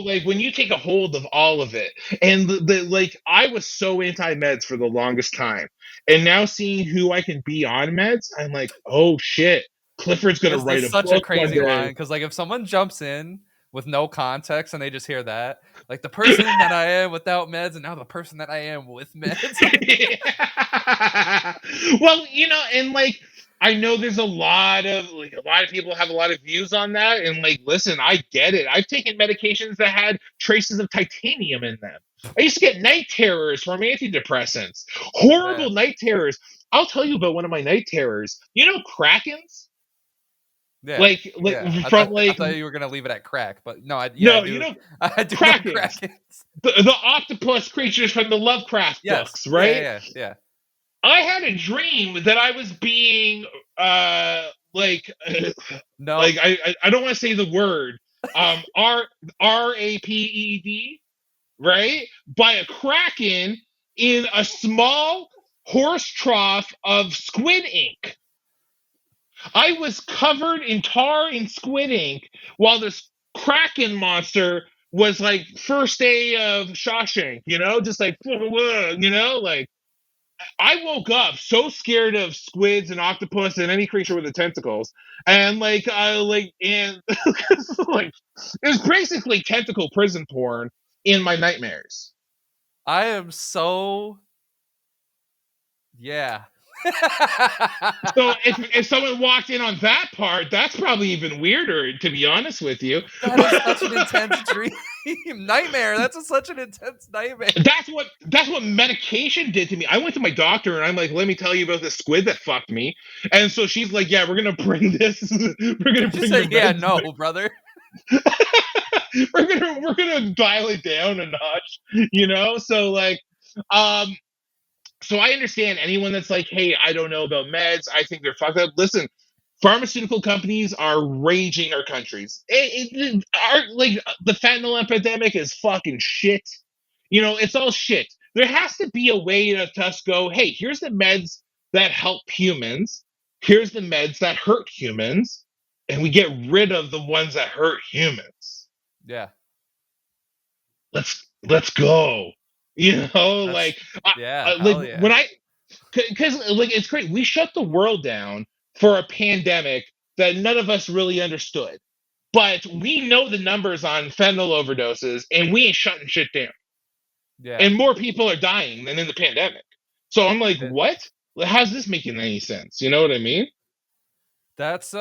Like when you take a hold of all of it. And like I was so anti meds for the longest time. And now seeing who I can be on meds, I'm like, oh shit, Clifford's gonna It's write a such a book one crazy line day. because like if someone jumps in with no context and they just hear that, like the person that I am without meds and now the person that I am with meds. Well, and like I know there's a lot of people have a lot of views on that, and like, listen, I get it. I've taken medications that had traces of titanium in them. I used to get night terrors from antidepressants, Yeah, horrible night terrors. I'll tell you about one of my night terrors. Krakens, yeah, like yeah. from I like thought you were gonna leave it at crack, but no, I no, do. I do know Krakens, Krakens. the octopus creatures from the Lovecraft Yes. books, Yeah, right? yeah, yeah. I had a dream that I was being like No. like I don't want to say the word raped, right, by a kraken in a small horse trough of squid ink. I was covered in tar and squid ink while this kraken monster was like first day of Shawshank, just like like I woke up so scared of squids and octopus and any creature with the tentacles, and and like it was basically tentacle prison porn in my nightmares. I am so yeah. So if someone walked in on that part, that's probably even weirder, to be honest with you. That is such an intense dream. Nightmare. Such an intense nightmare. That's what medication did to me. I went to my doctor and I'm like, let me tell you about this squid that fucked me. And so she's like, yeah, we're gonna bring this. We're gonna Did you bring say your yeah? meds. No, brother. We're gonna dial it down a notch, So like, um, so I understand anyone that's like, hey, I don't know about meds. I think they're fucked up. Listen, pharmaceutical companies are raging our countries. Like the fentanyl epidemic is fucking shit. It's all shit. There has to be a way to us go, hey, here's the meds that help humans. Here's the meds that hurt humans, and we get rid of the ones that hurt humans. Yeah, Let's go. that's Like yeah. like Hell yeah. when I because like it's great. We shut the world down for a pandemic that none of us really understood. But we know the numbers on fentanyl overdoses, and we ain't shutting shit down. Yeah. And more people are dying than in the pandemic. So I'm like, It, what? How's this making any sense? You know what I mean? that's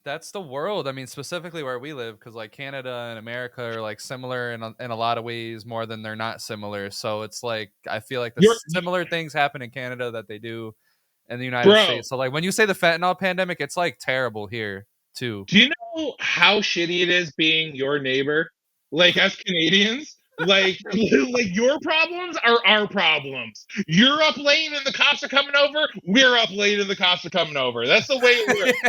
that's the world. I mean, specifically where we live, because like Canada and America are like similar in a lot of ways more than they're not similar. So it's like I feel like the You're, similar things happen in Canada that they do in the United bro. States. So like when you say the fentanyl pandemic, it's like terrible here too. Do you know how shitty it is being your neighbor? Like as Canadians, like your problems are our problems. You're up late and the cops are coming over. We're up late and the cops are coming over. That's the way it works.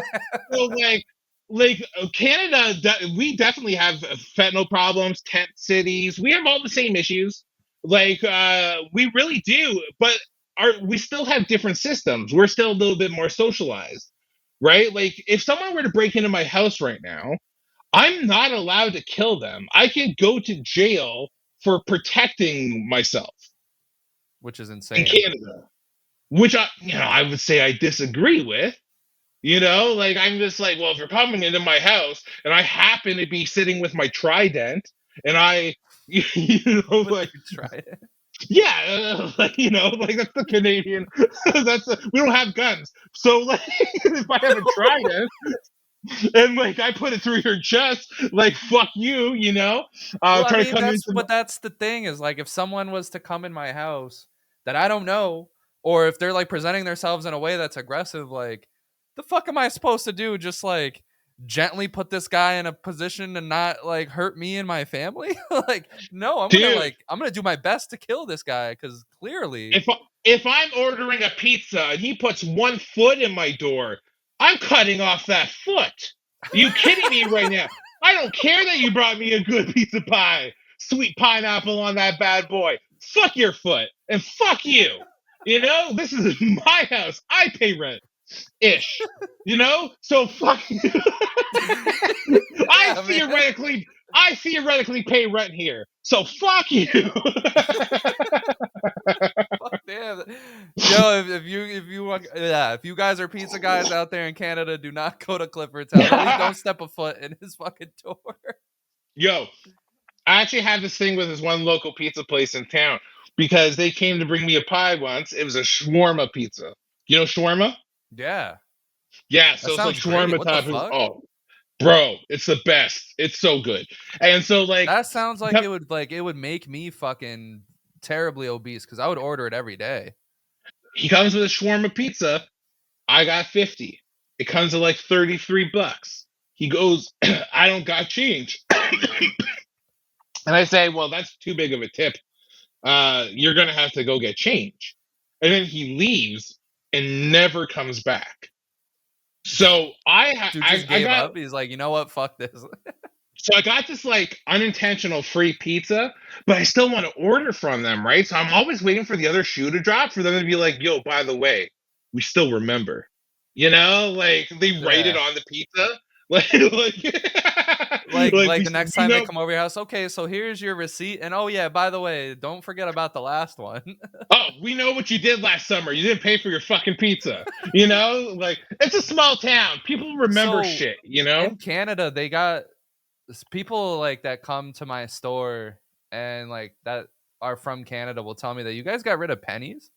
So Canada, we definitely have fentanyl problems, tent cities. We have all the same issues. We really do, but we still have different systems. We're still a little bit more socialized, right? Like if someone were to break into my house right now, I'm not allowed to kill them. I can go to jail for protecting myself Which is in insane. Canada, which I would say I disagree with. Like I'm just like, well, if you're coming into my house and I happen to be sitting with my trident and I, With like, your trident. Yeah, like, like that's the Canadian. We don't have guns, so like if I haven't tried it, and like I put it through your chest, like fuck you, Well, I try to mean, come into my. that's the thing is like if someone was to come in my house that I don't know, or if they're like presenting themselves in a way that's aggressive, like the fuck am I supposed to do? Just like gently put this guy in a position to not like hurt me and my family? Like, no, Dude, I'm gonna do my best to kill this guy because clearly, if if I'm ordering a pizza and he puts 1 foot in my door, I'm cutting off that foot. Are you kidding me right now? I don't care that you brought me a good piece of pie, sweet pineapple on that bad boy. Fuck your foot and fuck you. This is my house. I pay rent ish. So fuck you. I yeah, man. theoretically pay rent here. So fuck you. Fuck damn. Yo, if you guys are pizza guys out there in Canada, do not go to Clifford's house. At least don't step a foot in his fucking door. Yo, I actually had this thing with this one local pizza place in town because they came to bring me a pie once. It was a shawarma pizza. You know shawarma? Yeah, Yeah, that so it's like sounds great. shawarma What the toppings. fuck? Oh, bro, it's the best. It's so good. And so like That sounds like it would make me fucking terribly obese because I would order it every day. he comes with a shawarma pizza. I got 50. It comes to like $33. He goes, I don't got change. And I say, well, that's too big of a tip. You're gonna have to go get change. And then he leaves and never comes back. So Dude just I gave got up. He's like, you know what? Fuck this. so I got this like unintentional free pizza, but I still want to order from them, right? So I'm always waiting for the other shoe to drop for them to be like, "Yo, by the way, we still remember." Like they write it Yeah. on the pizza, like Like the next we time they know. come over your house, okay, so here's your receipt, and oh yeah, by the way, don't forget about the last one. Oh, we know what you did last summer. You didn't pay for your fucking pizza. Like it's a small town. People remember So shit. in Canada, they got people like that come to my store and like that are from Canada will tell me that you guys got rid of pennies.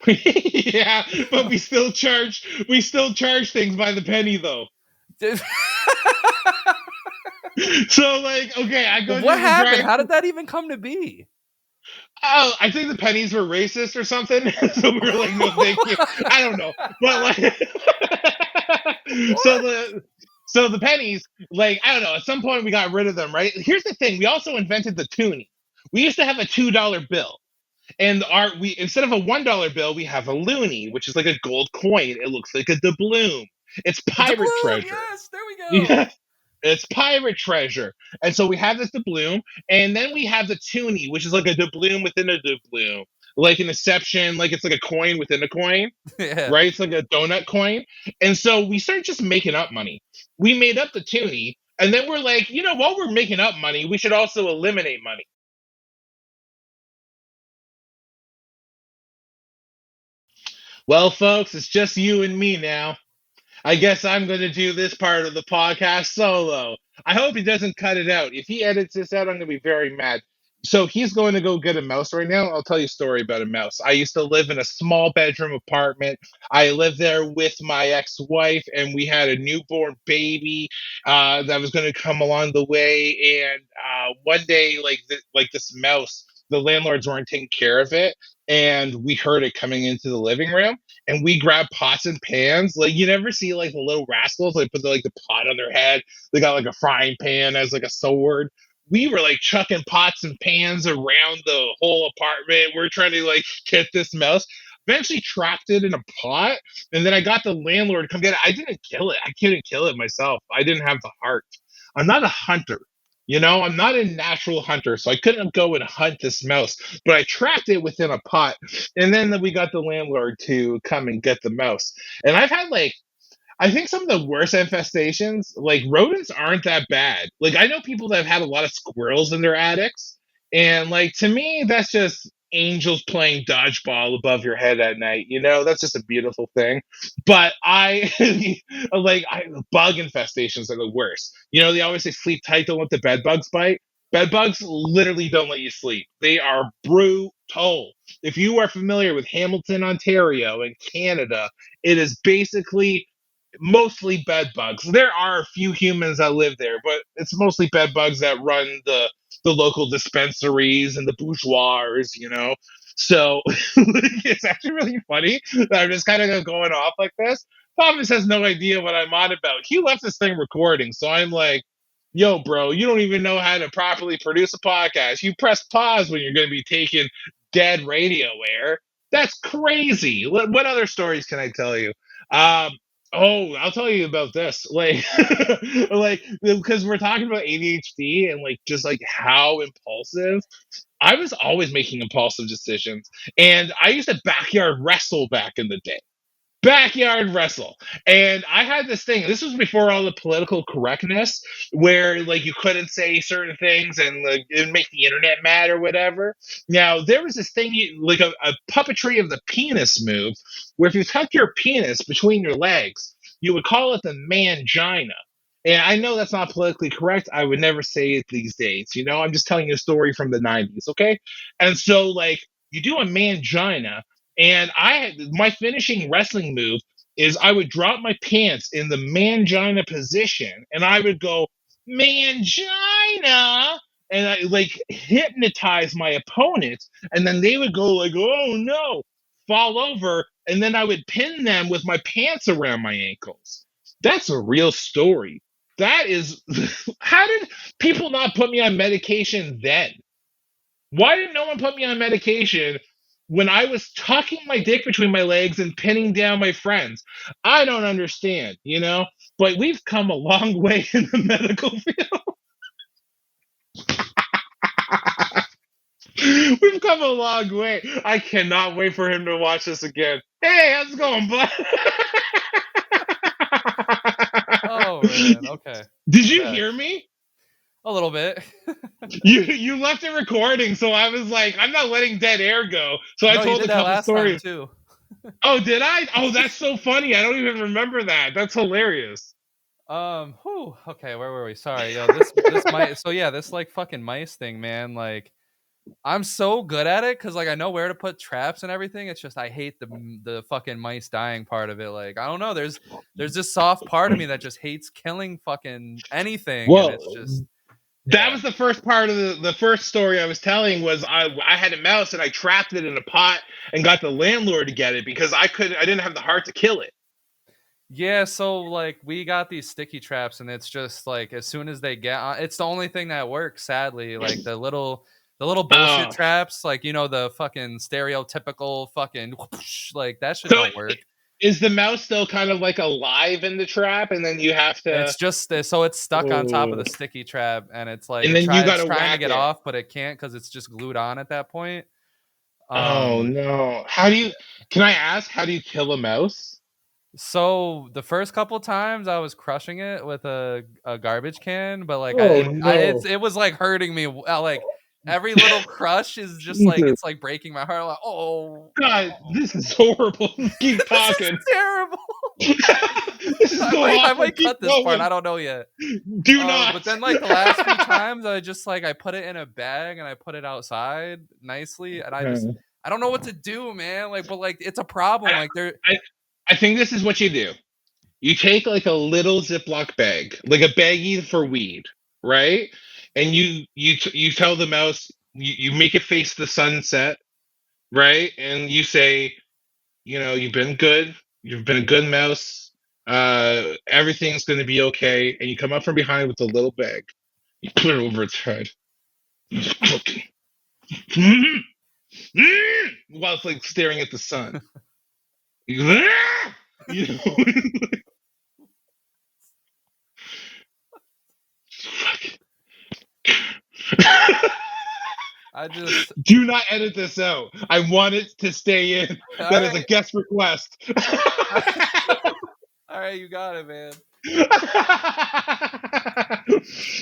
Yeah, but we still charge things by the penny though. So like, okay, I go What to the happened? drive. How did that even come to be? Oh, I think the pennies were racist or something. So we were like, no, thank you. I don't know, but like, so What? the pennies, like, I don't know. At some point, we got rid of them, right? Here's the thing: we also invented the toonie. We used to have a $2 bill, and we instead of a $1 bill, we have a loonie, which is like a gold coin. It looks like a doubloon. It's A pirate doubloon. treasure. Yes, there we go. Yeah, it's pirate treasure. And so we have this doubloon, and then we have the toonie, which is like a doubloon within a doubloon, like an Inception, like it's like a coin within a coin, Yeah. right? It's like a donut coin. And so we started just making up money. We made up the toonie, and then we're like, while we're making up money, we should also eliminate money. Well, folks, it's just you and me now. I guess I'm going to do this part of the podcast solo. I hope he doesn't cut it out. If he edits this out, I'm going to be very mad. So he's going to go get a mouse right now. I'll tell you a story about a mouse. I used to live in a small bedroom apartment. I lived there with my ex-wife, and we had a newborn baby that was going to come along the way. And one day, like this mouse, the landlords weren't taking care of it, and we heard it coming into the living room, and we grab pots and pans. Like you never see like the little rascals like put the pot on their head. They got like a frying pan as like a sword. We were like chucking pots and pans around the whole apartment. We're trying to like get this mouse. Eventually trapped it in a pot, and then I got the landlord to come get it. I didn't kill it. I couldn't kill it myself. I didn't have the heart. I'm not a hunter. I'm not a natural hunter, so I couldn't go and hunt this mouse. But I trapped it within a pot, and then we got the landlord to come and get the mouse. And I've had like, I think some of the worst infestations, like rodents aren't that bad. Like I know people that have had a lot of squirrels in their attics, and like to me, that's just angels playing dodgeball above your head at night. That's just a beautiful thing. But bug infestations are the worst. They always say sleep tight, don't let the bed bugs bite. Bed bugs literally don't let you sleep. They are brutal. If you are familiar with Hamilton, Ontario, in Canada, it is basically mostly bed bugs. There are a few humans that live there, but it's mostly bed bugs that run the local dispensaries and the bourgeoirs, you know. So it's actually really funny that I'm just kind of going off like this. Thomas has no idea what I'm on about. He left this thing recording, so I'm like, yo, bro, you don't even know how to properly produce a podcast. You press pause when you're going to be taking dead radio air. That's crazy. What other stories can I tell you? Um, oh, I'll tell you about this. Like, like because we're talking about ADHD and like just like how impulsive. I was always making impulsive decisions, and I used to backyard wrestle back in the day, backyard wrestle. And I had this thing. This was before all the political correctness, where like you couldn't say certain things and like it would make the internet mad or whatever. Now there was this thing, like a puppetry of the penis move, where if you tuck your penis between your legs, you would call it the mangina. And I know that's not politically correct. I would never say it these days. You know, I'm just telling you a story from the 90s, okay? And so, like, you do a mangina, and my finishing wrestling move is I would drop my pants in the mangina position and I would go mangina and I like hypnotize my opponent, and then they would go like, oh no, fall over, and then I would pin them with my pants around my ankles. That's a real story. That is how did people not put me on medication then? Why didn't no one put me on medication when I was tucking my dick between my legs and pinning down my friends? I don't understand, you know? But we've come a long way in the medical field. We've come a long way. I cannot wait for him to watch this again. Hey, how's it going, bud? Oh man, okay. Did I'm you back. hear me? A little bit. You left it recording, so I was like, I'm not letting dead air go. So I No, you told did a that couple last time stories. too. Oh, did I? Oh, that's so funny. I don't even remember that. That's hilarious. Whew, okay, where were we? Sorry, yo, this mice. So yeah, this like fucking mice thing, man. Like, I'm so good at it because like I know where to put traps and everything. It's just I hate the fucking mice dying part of it. Like, I don't know. There's this soft part of me that just hates killing fucking anything, and it's Well, just that yeah. was the first part of the first story I was telling was I had a mouse and I trapped it in a pot and got the landlord to get it because I didn't have the heart to kill it. Yeah, so like we got these sticky traps, and it's just like as soon as they get on, it's the only thing that works. Sadly, like the little bullshit Oh, traps, like the fucking stereotypical fucking whoosh, like that shit so don't work. is the mouse still kind of like alive in the trap, and then you have to, It's just so it's stuck on top of oh, the sticky trap, and it's like and then you got it's to trying to whack get it. off, but it can't because it's just glued on at that point. Oh Um, no! How do you? Can I ask how do you kill a mouse? So the first couple times I was crushing it with a garbage can, but like Oh it no! was like hurting me. Like every little crush is just like Jesus, it's like breaking my heart. Like oh, God, this is horrible. Keep this is talking. terrible. This is so I awful. might Keep cut this part. going. I don't know yet. Do But not. then like the last few times I just like I put it in a bag and I put it outside nicely, and I don't know what to do, man. Like, but like it's a problem. I, Like there. I think this is what you do. You take like a little Ziploc bag, like a baggie for weed, right? And you tell the mouse, you make it face the sunset, right? And you say, you've been good. You've been a good mouse. Everything's going to be okay. And you come up from behind with a little bag. You put it over its head. It's cooking. While it's like staring at the sun. You know, I just. do not edit this out. I want it to stay in. All That is a right. guest request. All right, you got it, man.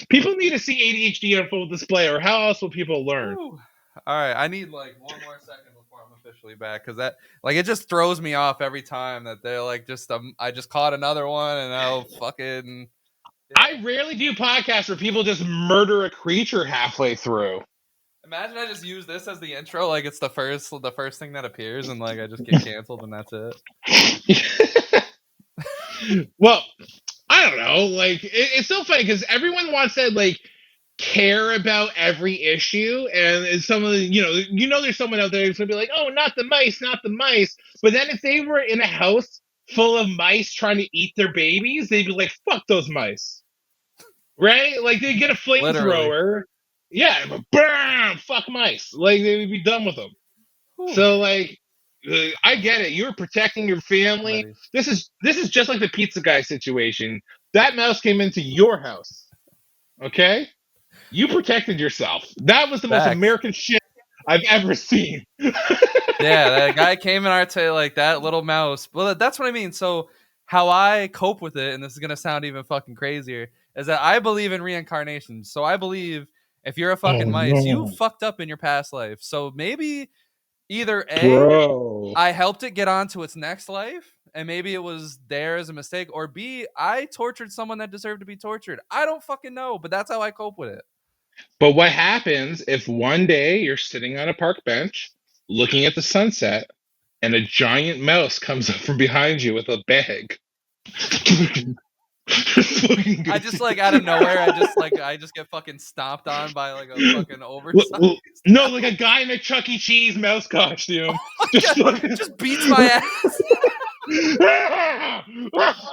People need to see ADHD on full display, or how else will people learn? Whew. All right, I need like one more second before I'm officially back because that like it just throws me off every time that they're like just I just caught another one and now fucking Yeah. I rarely do podcasts where people just murder a creature halfway through. Imagine I just use this as the intro, like it's the first thing that appears, and like I just get canceled, and that's it. Well, I don't know. Like it's so funny because everyone wants to like care about every issue, and it's some of the there's someone out there who's gonna be like, oh, not the mice, not the mice. But then if they were in a house full of mice trying to eat their babies, they'd be like, fuck those mice, right? Like they'd get a Literally. flamethrower, yeah, but bam, fuck mice. Like they would be done with them. Whew. So like. I get it. You're protecting your I'm family. ready. This is just like the pizza guy situation. That mouse came into your house. Okay? You protected yourself. That was the most Facts. American shit I've ever seen. Yeah, that guy came in our tail like that little mouse. Well, that's what I mean. So how I cope with it, and this is gonna sound even fucking crazier, is that I believe in reincarnation. So I believe if you're a fucking Oh mice, you no, fucked up in your past life. So maybe either A, bro. I helped it get on to its next life, and maybe it was there as a mistake, or B, I tortured someone that deserved to be tortured. I don't fucking know, but that's how I cope with it. But what happens if one day you're sitting on a park bench looking at the sunset and a giant mouse comes up from behind you with a bag? It's fucking I gonna just see. like out of nowhere, I just get fucking stomped on by like a fucking oversized No, like a mouse. guy in a Chuck E. Cheese mouse costume. Oh Just my god, fucking. just beats my ass.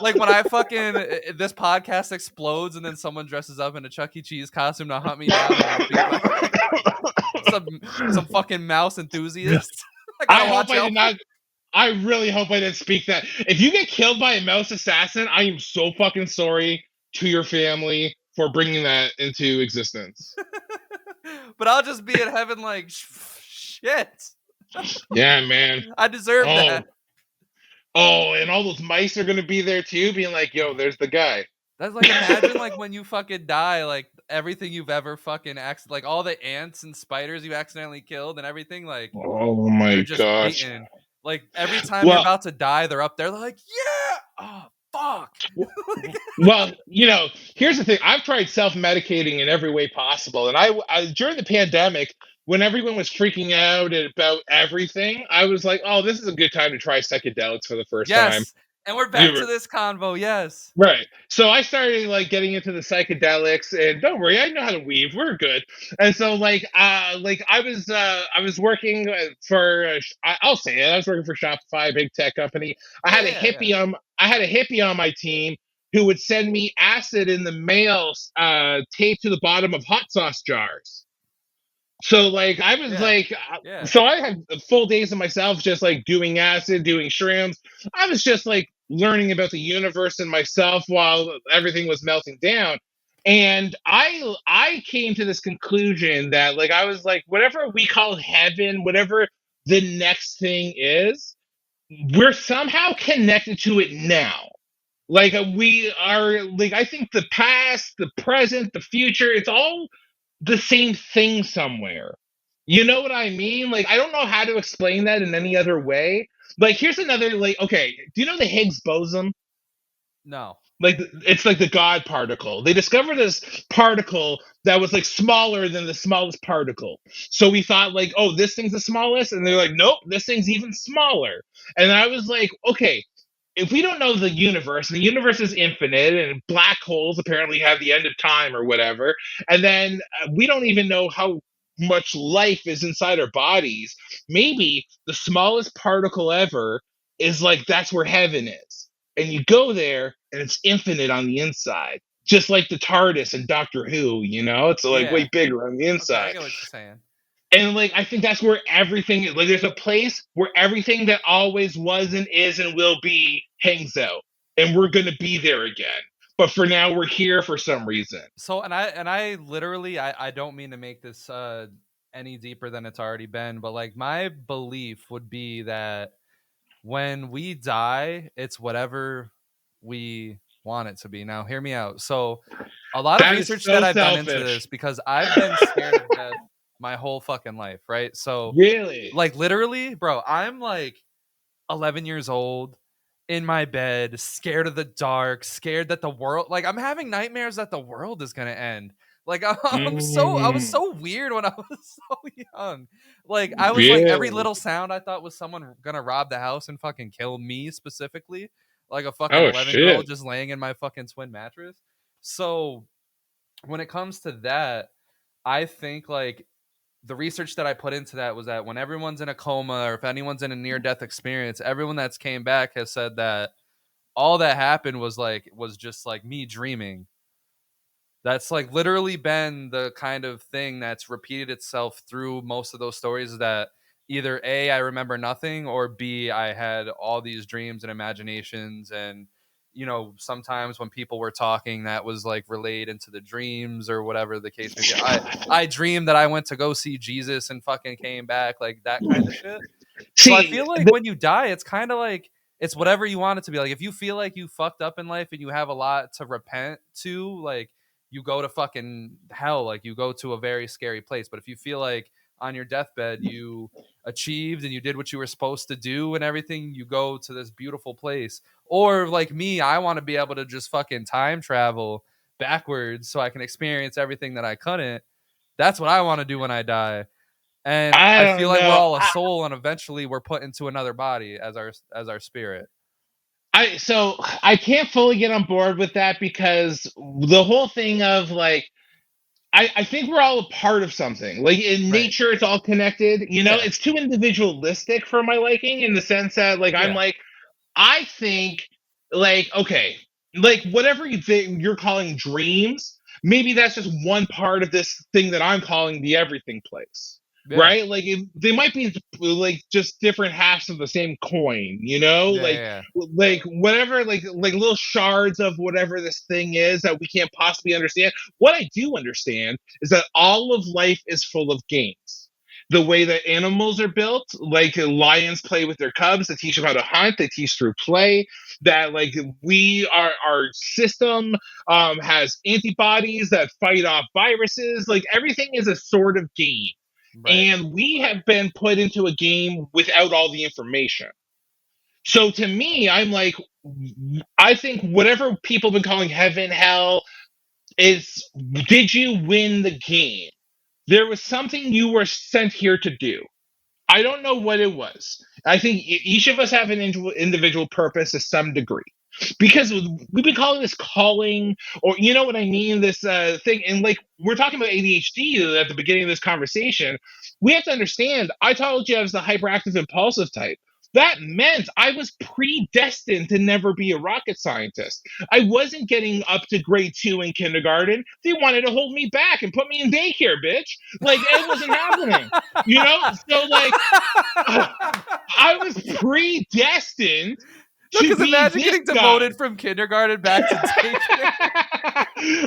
Like when I fucking this podcast explodes and then someone dresses up in a Chuck E. Cheese costume to hunt me down and like beat my some fucking mouse enthusiast. I I gotta hope watch I out did for. not. I really hope I didn't speak that. If you get killed by a mouse assassin, I am so fucking sorry to your family for bringing that into existence. But I'll just be in heaven like shit. Yeah, man. I deserve Oh, that. and all those mice are gonna be there too, being like, "Yo, there's the guy." That's like imagine like when you fucking die, like everything you've ever fucking like all the ants and spiders you accidentally killed and everything, like Oh they're my just gosh. waiting. Like every time you're Well, about to die, they're up there like, yeah, oh fuck. Like, Well, here's the thing. I've tried self-medicating in every way possible, and I during the pandemic, when everyone was freaking out about everything, I was like, "Oh, this is a good time to try psychedelics for the first time." yes. And we're back to this convo, yes. Right. So I started like getting into the psychedelics, and don't worry, I know how to weave. We're good. And so like I was working for I'll say it. I was working for Shopify, a big tech company. I Yeah, had a yeah, yeah. hippie on I had a hippie on my team who would send me acid in the mail, taped to the bottom of hot sauce jars. So like I was Yeah. like, Yeah. so I had full days of myself just like doing acid, doing shrooms. I was just like learning about the universe and myself while everything was melting down. And I came to this conclusion that like I was like, whatever we call heaven, whatever the next thing is, we're somehow connected to it now. Like we are like I think the past, the present, the future, it's all the same thing somewhere. You know what I mean? Like, I don't know how to explain that in any other way. Like, here's another, like, okay, do you know the Higgs boson? No. Like, it's like the God particle. They discovered this particle that was like smaller than the smallest particle. So we thought, like, oh, this thing's the smallest. And they're like, nope, this thing's even smaller. And I was like, okay, if we don't know the universe, the universe is infinite, and black holes apparently have the end of time or whatever, and then we don't even know how much life is inside our bodies. Maybe the smallest particle ever is like that's where heaven is, and you go there, and it's infinite on the inside, just like the TARDIS and Doctor Who. It's like Yeah. way bigger on the Okay, I inside. get what you're saying. And like I think that's where everything is. Like there's a place where everything that always was and is and will be hangs out. And we're gonna be there again. But for now we're here for some reason. So and I literally I don't mean to make this any deeper than it's already been, but like my belief would be that when we die, it's whatever we want it to be. Now, hear me out. So, a lot of That is research that so I've done into selfish. this because I've been scared of death my whole fucking life, right? So, Really? like literally, bro, I'm like 11 years old in my bed, scared of the dark, scared that the world, like, I'm having nightmares that the world is gonna end. Like, I was Mm, so weird when I was so young. Like, I was like, every really? little sound I thought was someone gonna rob the house and fucking kill me specifically, like a fucking Oh 11-year-old shit. just laying in my fucking twin mattress. So when it comes to that, I think like the research that I put into that was that when everyone's in a coma or if anyone's in a near death experience, everyone that's came back has said that all that happened was just like me dreaming. That's like literally been the kind of thing that's repeated itself through most of those stories, is that either A, I remember nothing, or B, I had all these dreams and imaginations. And, you know, sometimes when people were talking, that was like relayed into the dreams or whatever the case may be. I dreamed that I went to go see Jesus and fucking came back, like that kind of shit. So I See, feel like when you die, it's kind of like it's whatever you want it to be. Like if you feel like you fucked up in life and you have a lot to repent to, like you go to fucking hell, like you go to a very scary place. But if you feel like on your deathbed you achieved and you did what you were supposed to do and everything, you go to this beautiful place. Or like me, I want to be able to just fucking time travel backwards so I can experience everything that I couldn't. That's what I want to do when I die. And I I feel don't like we're know. all a soul, and eventually we're put into another body as our spirit. I can't fully get on board with that because the whole thing of like I think we're all a part of something. Like in Right. nature, it's all connected. You know, Yeah. it's too individualistic for my liking in the sense that like I'm Yeah. like I think, like, okay, like whatever you think you're calling dreams, maybe that's just one part of this thing that I'm calling the everything place, Yeah. right? Like, they might be like just different halves of the same coin, you know? Yeah. Yeah. Like whatever, like little shards of whatever this thing is that we can't possibly understand. What I do understand is that all of life is full of games, the way that animals are built, like lions play with their cubs, they teach them how to hunt, they teach through play. That like our system has antibodies that fight off viruses. Like everything is a sort of game, Right. and we have been put into a game without all the information. So to me, I'm like, I think whatever people have been calling heaven, hell, is, did you win the game? There was something you were sent here to do. I don't know what it was. I think each of us have an individual purpose to some degree, because we've been calling this calling, or you know what I mean, this thing. And like we're talking about ADHD at the beginning of this conversation, we have to understand. I told you I was the hyperactive impulsive type. That meant I was predestined to never be a rocket scientist. I wasn't getting up to grade 2 in kindergarten. They wanted to hold me back and put me in daycare, bitch. Like it wasn't happening. You know, so like I was predestined No, to because be imagine this getting guy. demoted from kindergarten back to daycare.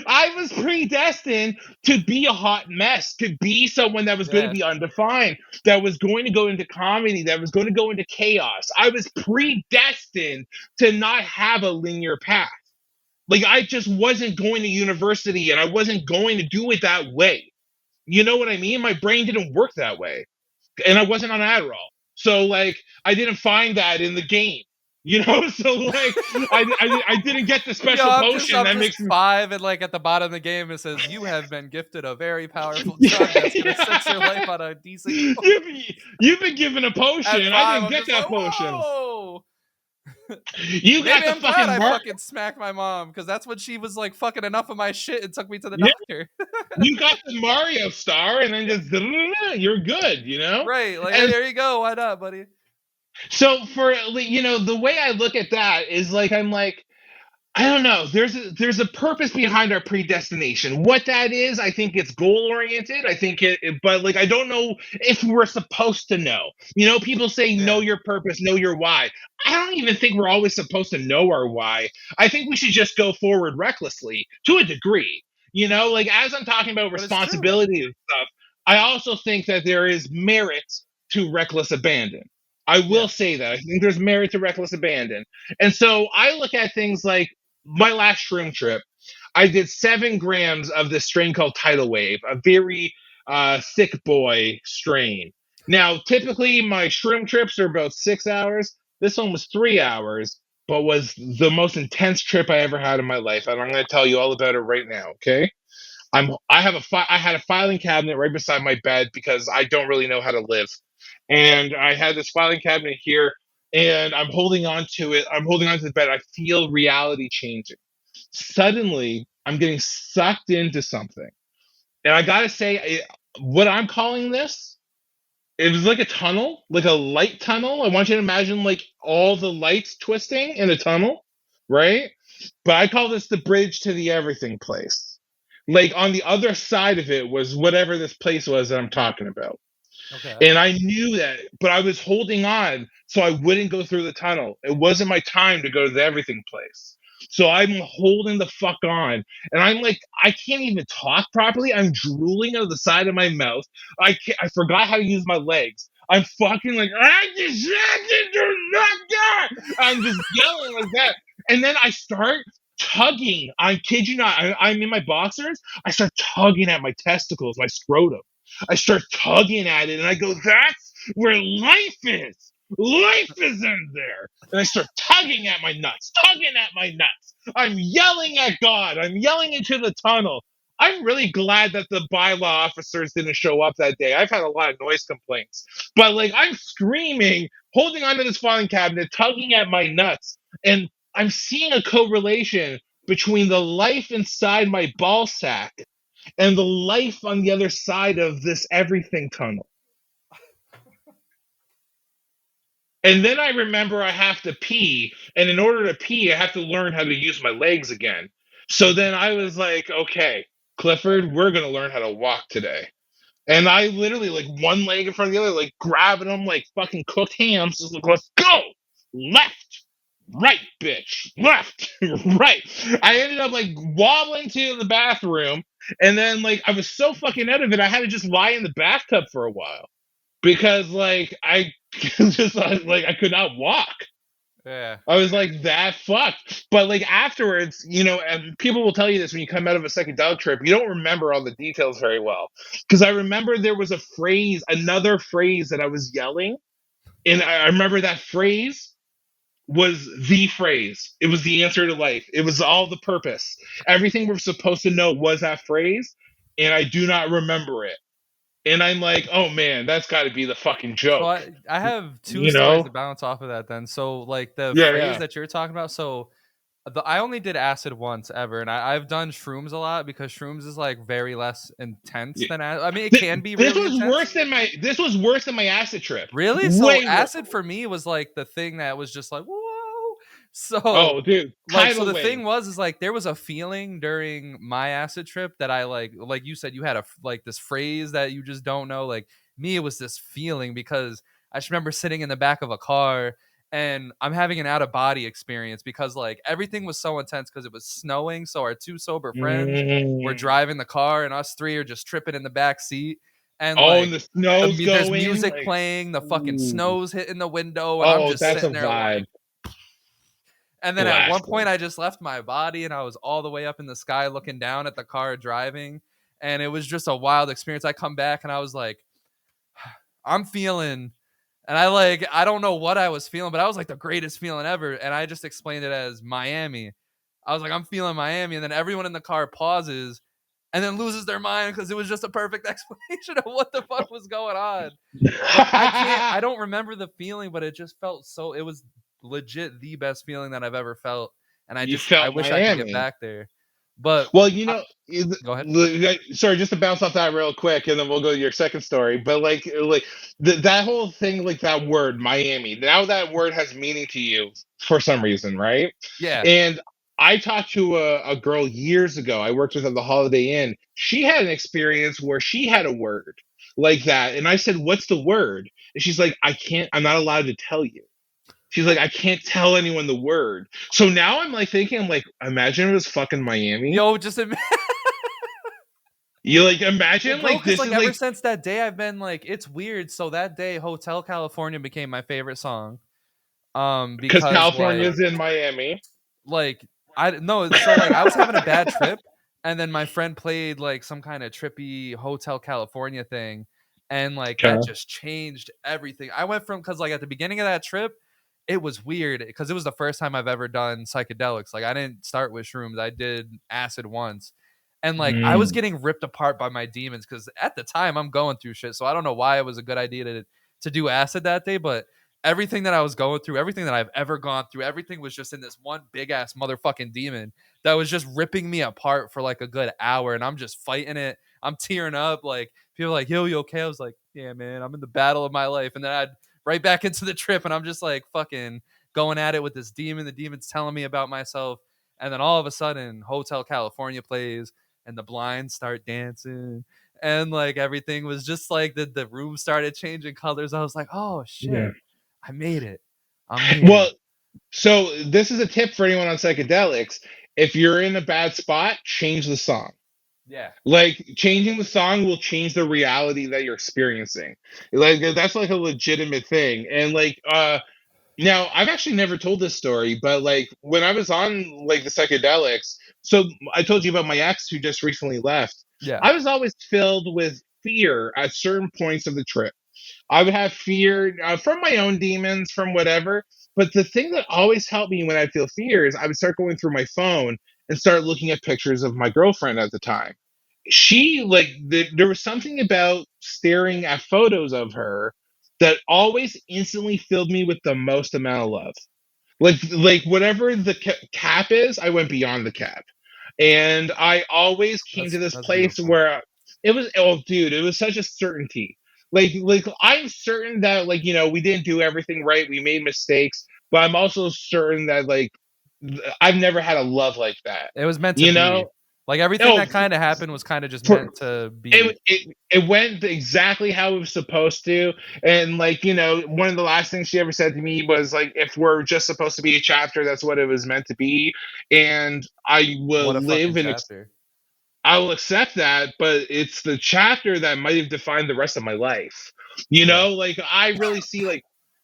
I was predestined to be a hot mess, to be someone that was going to Yeah. be undefined, that was going to go into comedy, that was going to go into chaos. I was predestined to not have a linear path. Like I just wasn't going to university and I wasn't going to do it that way. You know what I mean? My brain didn't work that way, and I wasn't on Adderall. So like I didn't find that in the game. You know, so like I didn't get the Yo, special potion I'm that just makes me. 5, and like at the bottom of the game it says you have been gifted a very powerful drug Yeah, that's gonna set your life yeah. on a decent course. You've been given a At potion. I 5, didn't I'm get just like, that potion. whoa. You got Maybe the I'm glad fucking I mark. fucking smacked my mom, because that's when she was like fucking enough of my shit and took me to the Yeah, doctor. you got the Mario star, and then just you're good. You know, Right. Like, hey, and there you go. Why not, buddy? so for the way I look at that is like I'm like I don't know. There's a purpose behind our predestination. What that is, I think it's goal oriented. I think but like I don't know if we're supposed to know. You know, people say know Yeah. your purpose, know your why. I don't even think we're always supposed to know our why. I think we should just go forward recklessly to a degree. You know, like as I'm talking about But it's true. responsibility and stuff, I also think that there is merit to reckless abandon. I Yeah. will say that. I think there's merit to reckless abandon. And so I look at things like my last shroom trip, I did 7 grams of this strain called tidal wave, a very thick boy strain. Now, typically my shroom trips are about 6 hours. This one was 3 hours, but was the most intense trip I ever had in my life, and I'm going to tell you all about it right now. Okay, I had a filing cabinet right beside my bed because I don't really know how to live, and I had this filing cabinet here, and I'm holding on to it. I'm holding on to the bed. I feel reality changing. Suddenly, I'm getting sucked into something, and I gotta say, what I'm calling this, it was like a tunnel, like a light tunnel. I want you to imagine like all the lights twisting in a tunnel, right? But I call this the bridge to the everything place. Like on the other side of it was whatever this place was that I'm talking about. Okay. And I knew that, but I was holding on so I wouldn't go through the tunnel. It wasn't my time to go to the everything place. So I'm holding the fuck on. And I'm like, I can't even talk properly. I'm drooling out of the side of my mouth. I forgot how to use my legs. I'm fucking like, I distracted, do not die. I'm just yelling like that. And then I start tugging. I kid you not. I'm in my boxers. I start tugging at my testicles, my scrotum. I start tugging at it and I go, that's where life is. Life is in there. And I start tugging at my nuts, tugging at my nuts. I'm yelling at God. I'm yelling into the tunnel. I'm really glad that the bylaw officers didn't show up that day. I've had a lot of noise complaints. But like I'm screaming, holding onto this filing cabinet, tugging at my nuts. And I'm seeing a correlation between the life inside my ball sack and the life on the other side of this everything tunnel. And then I remember I have to pee, and in order to pee, I have to learn how to use my legs again. So then I was like, okay, Clifford, we're gonna learn how to walk today. And I literally like one leg in front of the other, like grabbing them like fucking cooked hams. Just like, let's go left, right, bitch, left, right. I ended up like wobbling to the bathroom, and then like I was so fucking out of it, I had to just lie in the bathtub for a while because like I just like I could not walk. Yeah. I was like that fucked. But like afterwards, and people will tell you this when you come out of a psychedelic trip, you don't remember all the details very well. Because I remember there was a phrase, another phrase that I was yelling, and I remember that phrase was the phrase. It was the answer to life. It was all the purpose. Everything we're supposed to know was that phrase, and I do not remember it. And I'm like, oh man, that's got to be the fucking So joke, I have two you stories know? to bounce off of that then. So like the Yeah, phrase yeah. that you're talking about, so I only did acid once ever, and I've done shrooms a lot because shrooms is like very less intense Yeah. than acid. I mean, it can be This really was intense. worse than my. This was worse than my acid trip. Really? So Way worse. acid for me was like the thing that was just like, whoa. So Oh, dude, like so tidal the wave. thing was is like there was a feeling during my acid trip that I like you said you had like this phrase that you just don't know. Like me, it was this feeling because I just remember sitting in the back of a car and I'm having an out of body experience because like everything was so intense because it was snowing. So our two sober friends were Mm. driving the car and us three are just tripping in the back seat. And Oh, like and the snow's there's going. music Like, playing, the fucking ooh. snow's hitting the window, and I'm Oh, just that's a sitting there vibe. like, and then at one point Blasting. I just left my body and I was all the way up in the sky looking down at the car driving. And it was just a wild experience. I come back and I was like, I'm feeling, and I don't know what I was feeling, but I was like the greatest feeling ever. And I just explained it as Miami. I was like, I'm feeling Miami. And then everyone in the car pauses and then loses their mind because it was just a perfect explanation of what the fuck was going on. But I don't remember the feeling, but it just felt so, it was legit the best feeling that I've ever felt. And You I felt wish I could get Miami. back there. But Well, I, go ahead. sorry, just to bounce off that real quick, and then we'll go to your second story. But like that whole thing, like that word Miami. Now that word has meaning to you for some reason, right? Yeah. And I talked to a girl years ago. I worked with at the Holiday Inn. She had an experience where she had a word like that, and I said, "What's the word?" And she's like, "I can't. I'm not allowed to tell you." She's like, I can't tell anyone the word. So now I'm like thinking, I'm like, imagine it was fucking Miami. Yo, just admit. You like Well, imagine bro, like because this like is ever like since that day, I've been like, it's weird. So that day, Hotel California became my favorite song. because Because California's in Miami. like I no, so like I was having a bad trip, and then my friend played like some kind of trippy Hotel California thing, and like that Okay. just changed everything. I went from because like at the beginning of that trip, it was weird because it was the first time I've ever done psychedelics. Like I didn't start with shrooms. I did acid once. And like I was Mm. getting ripped apart by my demons because at the time I'm going through shit. So I don't know why it was a good idea to do acid that day, but everything that I was going through, everything that I've ever gone through, everything was just in this one big ass motherfucking demon that was just ripping me apart for like a good hour. And I'm just fighting it. I'm tearing up. Like people are like, yo, you okay? I was like, yeah, man, I'm in the battle of my life. And then I'd right back into the trip and I'm just like fucking going at it with this demon. The demon's telling me about myself. And then all of a sudden, Hotel California plays and the blinds start dancing and like everything was just like the room started changing colors. I was like, oh Yeah. shit, I made it. I made Well, it. so this is a tip for anyone on psychedelics. If you're in a bad spot, change the song. Yeah. Like changing the song will change the reality that you're experiencing. Like that's like a legitimate thing. And like now I've actually never told this story, but like when I was on like the psychedelics, so I told you about my ex who just recently left. Yeah. I was always filled with fear at certain points of the trip. I would have fear from my own demons, from whatever. But the thing that always helped me when I feel fear is I would start going through my phone and start looking at pictures of my girlfriend at the time. She, like, there was something about staring at photos of her that always instantly filled me with the most amount of love. Like whatever the cap is, I went beyond the cap, and I always came to this That's place beautiful. where it was, oh dude, it was such a certainty. Like I'm certain that, like, we didn't do everything right, we made mistakes, but I'm also certain that, like, I've never had a love like that, It was meant to you be. know. Like everything Oh, that kind of happened was kind of just for meant to be. it went exactly how it was supposed to. And, like, one of the last things she ever said to me was like, if we're just supposed to be a chapter, that's what it was meant to be. And I will What a fucking live and chapter. I will accept that, but it's the chapter that might have defined the rest of my life. Yeah. Like, I really see, like,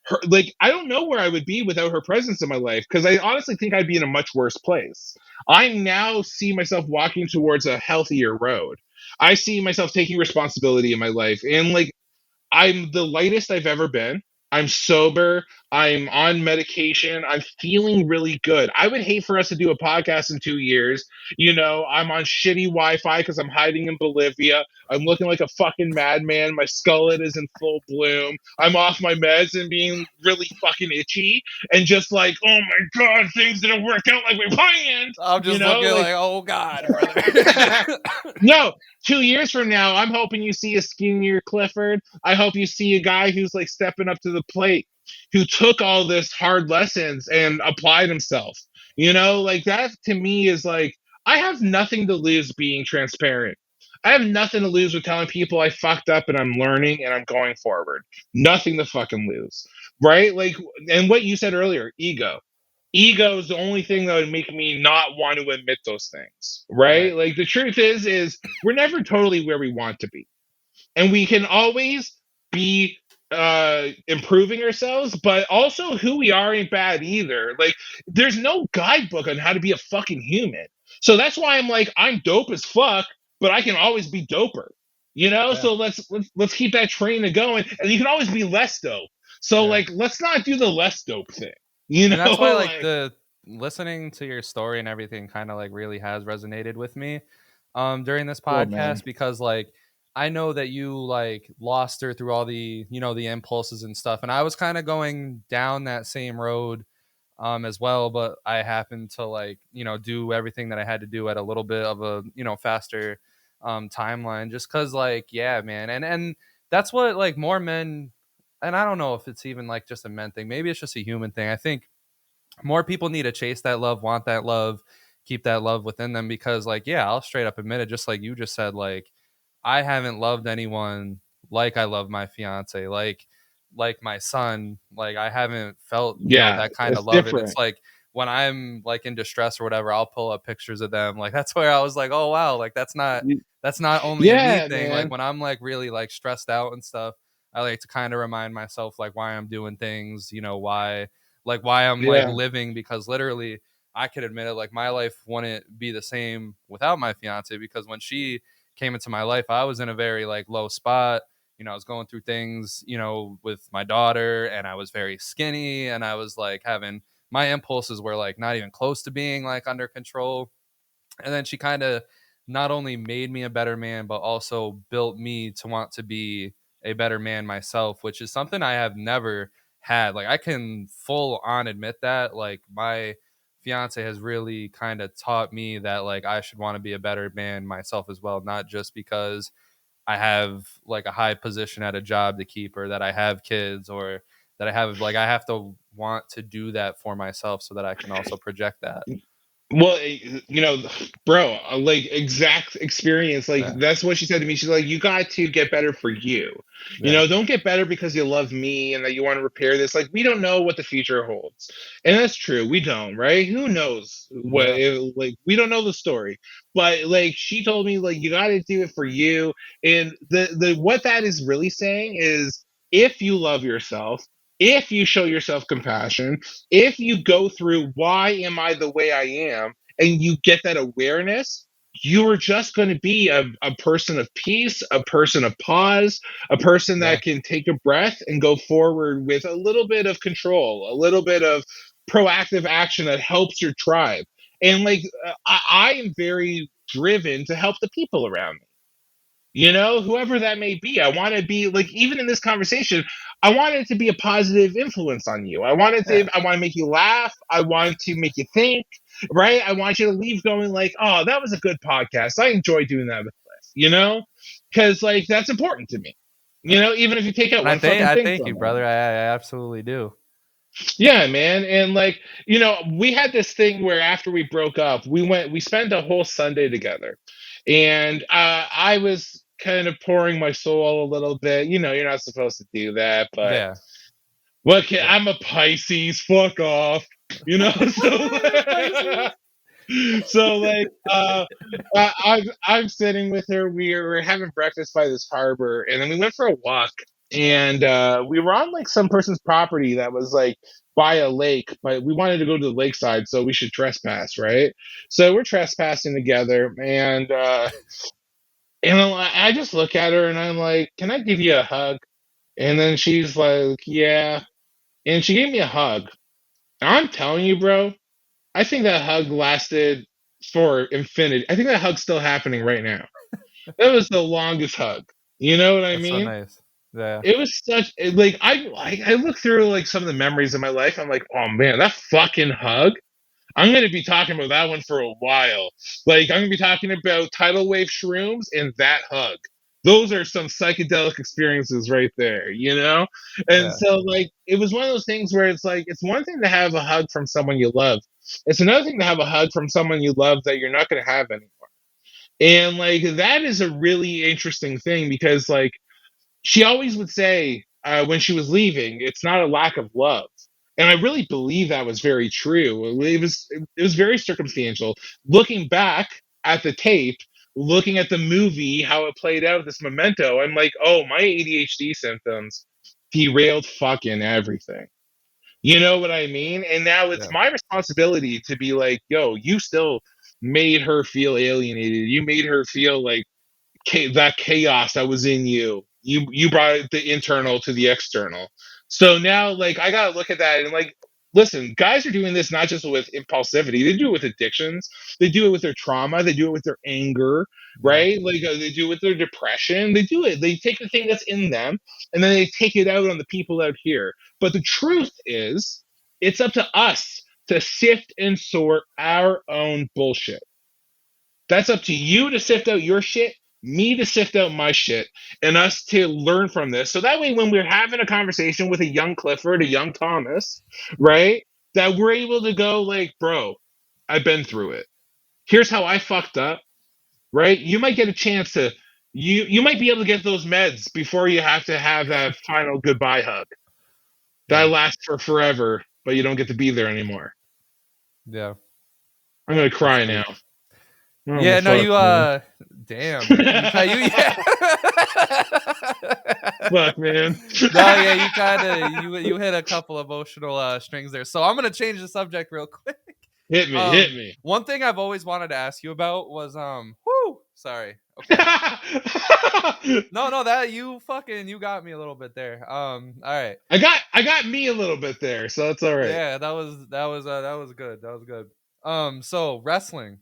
her, like, I don't know where I would be without her presence in my life, because I honestly think I'd be in a much worse place. I now see myself walking towards a healthier road. I see myself taking responsibility in my life, and, like, I'm the lightest I've ever been. I'm sober. I'm on medication. I'm feeling really good. I would hate for us to do a podcast in 2 years. I'm on shitty Wi Fi because I'm hiding in Bolivia. I'm looking like a fucking madman. My skullet is in full bloom. I'm off my meds and being really fucking itchy. And just like, oh my God, things didn't work out like we planned. I'm just looking Like, like, oh God, brother. no, 2 years from now, I'm hoping you see a skinnier Clifford. I hope you see a guy who's like stepping up to the plate, who took all this hard lessons and applied himself. Like that to me is like, I have nothing to lose being transparent. I have nothing to lose with telling people I fucked up and I'm learning and I'm going forward. Nothing to fucking lose. Right? Like, and what you said earlier, ego is the only thing that would make me not want to admit those things, Right. right? Like the truth is we're never totally where we want to be, and we can always be improving ourselves, but also who we are ain't bad either. Like there's no guidebook on how to be a fucking human, so that's why I'm like, I'm dope as fuck, but I can always be doper. Yeah. So let's keep that train going, and you can always be less dope. So, Yeah. like, let's not do the less dope thing. And that's why like Like, the listening to your story and everything kind of like really has resonated with me during this oh man. podcast because like I know that you like lost her through all the, the impulses and stuff. And I was kind of going down that same road as well, but I happened to like, do everything that I had to do at a little bit of a, faster timeline just cuz like yeah, man. And that's what like more men, and I don't know if it's even like just a men thing. Maybe it's just a human thing. I think more people need to chase that love, want that love, keep that love within them because like yeah, I'll straight up admit it just like you just said like I haven't loved anyone like I love my fiance, like my son, like I haven't felt, Yeah, that kind of it's love and it's different. like when I'm like in distress or whatever, I'll pull up pictures of them. Like that's where I was like, "Oh wow, like that's not only a me Yeah, thing." Like man. when I'm like really like stressed out and stuff, I like to kind of remind myself like why I'm doing things, why I'm like Yeah. living because literally I could admit it like my life wouldn't be the same without my fiance because when she came into my life I was in a very like low spot, I was going through things, with my daughter, and I was very skinny, and I was like having my impulses were like not even close to being like under control. And then she kind of not only made me a better man, but also built me to want to be a better man myself, which is something I have never had. Like, I can full on admit that. Like, my fiance has really kind of taught me that, like, I should want to be a better man myself as well, not just because I have like a high position at a job to keep, or that I have kids, or that I have to want to do that for myself so that I can also project that. Well, bro, like exact experience. Like Yeah. that's what she said to me. She's like, you got to get better for you. Yeah. Don't get better because you love me and that you want to repair this. Like we don't know what the future holds, and that's true. We don't, right? Who knows Yeah. like we don't know the story. But like she told me, like you got to do it for you. And the what that is really saying is, if you love yourself, if you show yourself compassion, if you go through why am I the way I am, and you get that awareness, you are just going to be a person of peace, a person of pause, a person Yeah. that can take a breath and go forward with a little bit of control, a little bit of proactive action that helps your tribe. And like I am very driven to help the people around me, whoever that may be. I want to be like, even in this conversation, I want it to be a positive influence on you. Yeah. I want to make you laugh. I want to make you think, right? I want you to leave going like, oh, that was a good podcast. I enjoy doing that with Cliff, because like that's important to me, even if you take out And I one think fucking I thing thank from you, it. brother. I absolutely do. Yeah, man. And like, we had this thing where after we broke up, we spent a whole Sunday together. And I was kind of pouring my soul a little bit. You're not supposed to do that, but Yeah. Yeah. I'm a Pisces, fuck off. So Pisces. so like I'm sitting with her. We're having breakfast by this harbor, and then we went for a walk. And we were on like some person's property that was like by a lake, but we wanted to go to the lakeside, so we should trespass, right? So we're trespassing together, and I just look at her and I'm like, "Can I give you a hug?" And then she's like, "Yeah," and she gave me a hug. And I'm telling you, bro, I think that hug lasted for infinity. I think that hug's still happening right now. That was the longest hug. You know what I That's so mean? nice. Yeah. It was like I look through like some of the memories of my life. I'm like, oh man, that fucking hug. I'm gonna be talking about that one for a while. Like I'm gonna be talking about tidal wave shrooms and that hug. Those are some psychedelic experiences right there. And Yeah. so like it was one of those things where it's like it's one thing to have a hug from someone you love. It's another thing to have a hug from someone you love that you're not gonna have anymore. And like that is a really interesting thing because like she always would say when she was leaving, it's not a lack of love. And I really believe that was very true. It was very circumstantial. Looking back at the tape, looking at the movie, how it played out, this memento, I'm like, oh, my ADHD symptoms derailed fucking everything. You know what I mean? And now it's Yeah. my responsibility to be like, yo, you still made her feel alienated. You made her feel like that chaos that was in you brought the internal to the external. So now like I gotta look at that and like, listen, guys are doing this not just with impulsivity, they do it with addictions, they do it with their trauma, they do it with their anger, Yeah. right? Like they do it with their depression, they take the thing that's in them and then they take it out on the people out here. But the truth is, it's up to us to sift and sort our own bullshit. That's up to you to sift out your shit, me to sift out my shit, and us to learn from this. So that way, when we're having a conversation with a young Clifford, a young Thomas, right, that we're able to go like, bro, I've been through it. Here's how I fucked up, right? You might get a chance to, you might be able to get those meds before you have to have that final goodbye hug. Yeah. That lasts for forever, but you don't get to be there anymore. Yeah. I'm gonna That's cry now. deep. Oh the Yeah, no, fuck, you man. damn. You yeah. Fuck, man. No, yeah, you kind of you hit a couple emotional strings there. So I'm gonna change the subject real quick. Hit me, hit me. One thing I've always wanted to ask you about was whoo. Sorry. Okay. No, no, that you got me a little bit there. All right. I got me a little bit there, so that's all right. Yeah, that was good. That was good. So wrestling.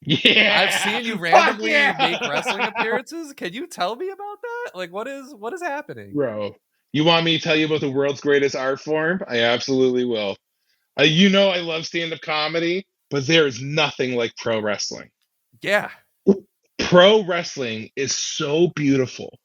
I've Yeah. seen you Fuck randomly make wrestling yeah. appearances. Can you tell me about that? Like, what is happening? Bro, you want me to tell you about the world's greatest art form? I absolutely will. You know I love stand-up comedy, but there is nothing like pro wrestling. Yeah, Pro wrestling is so beautiful.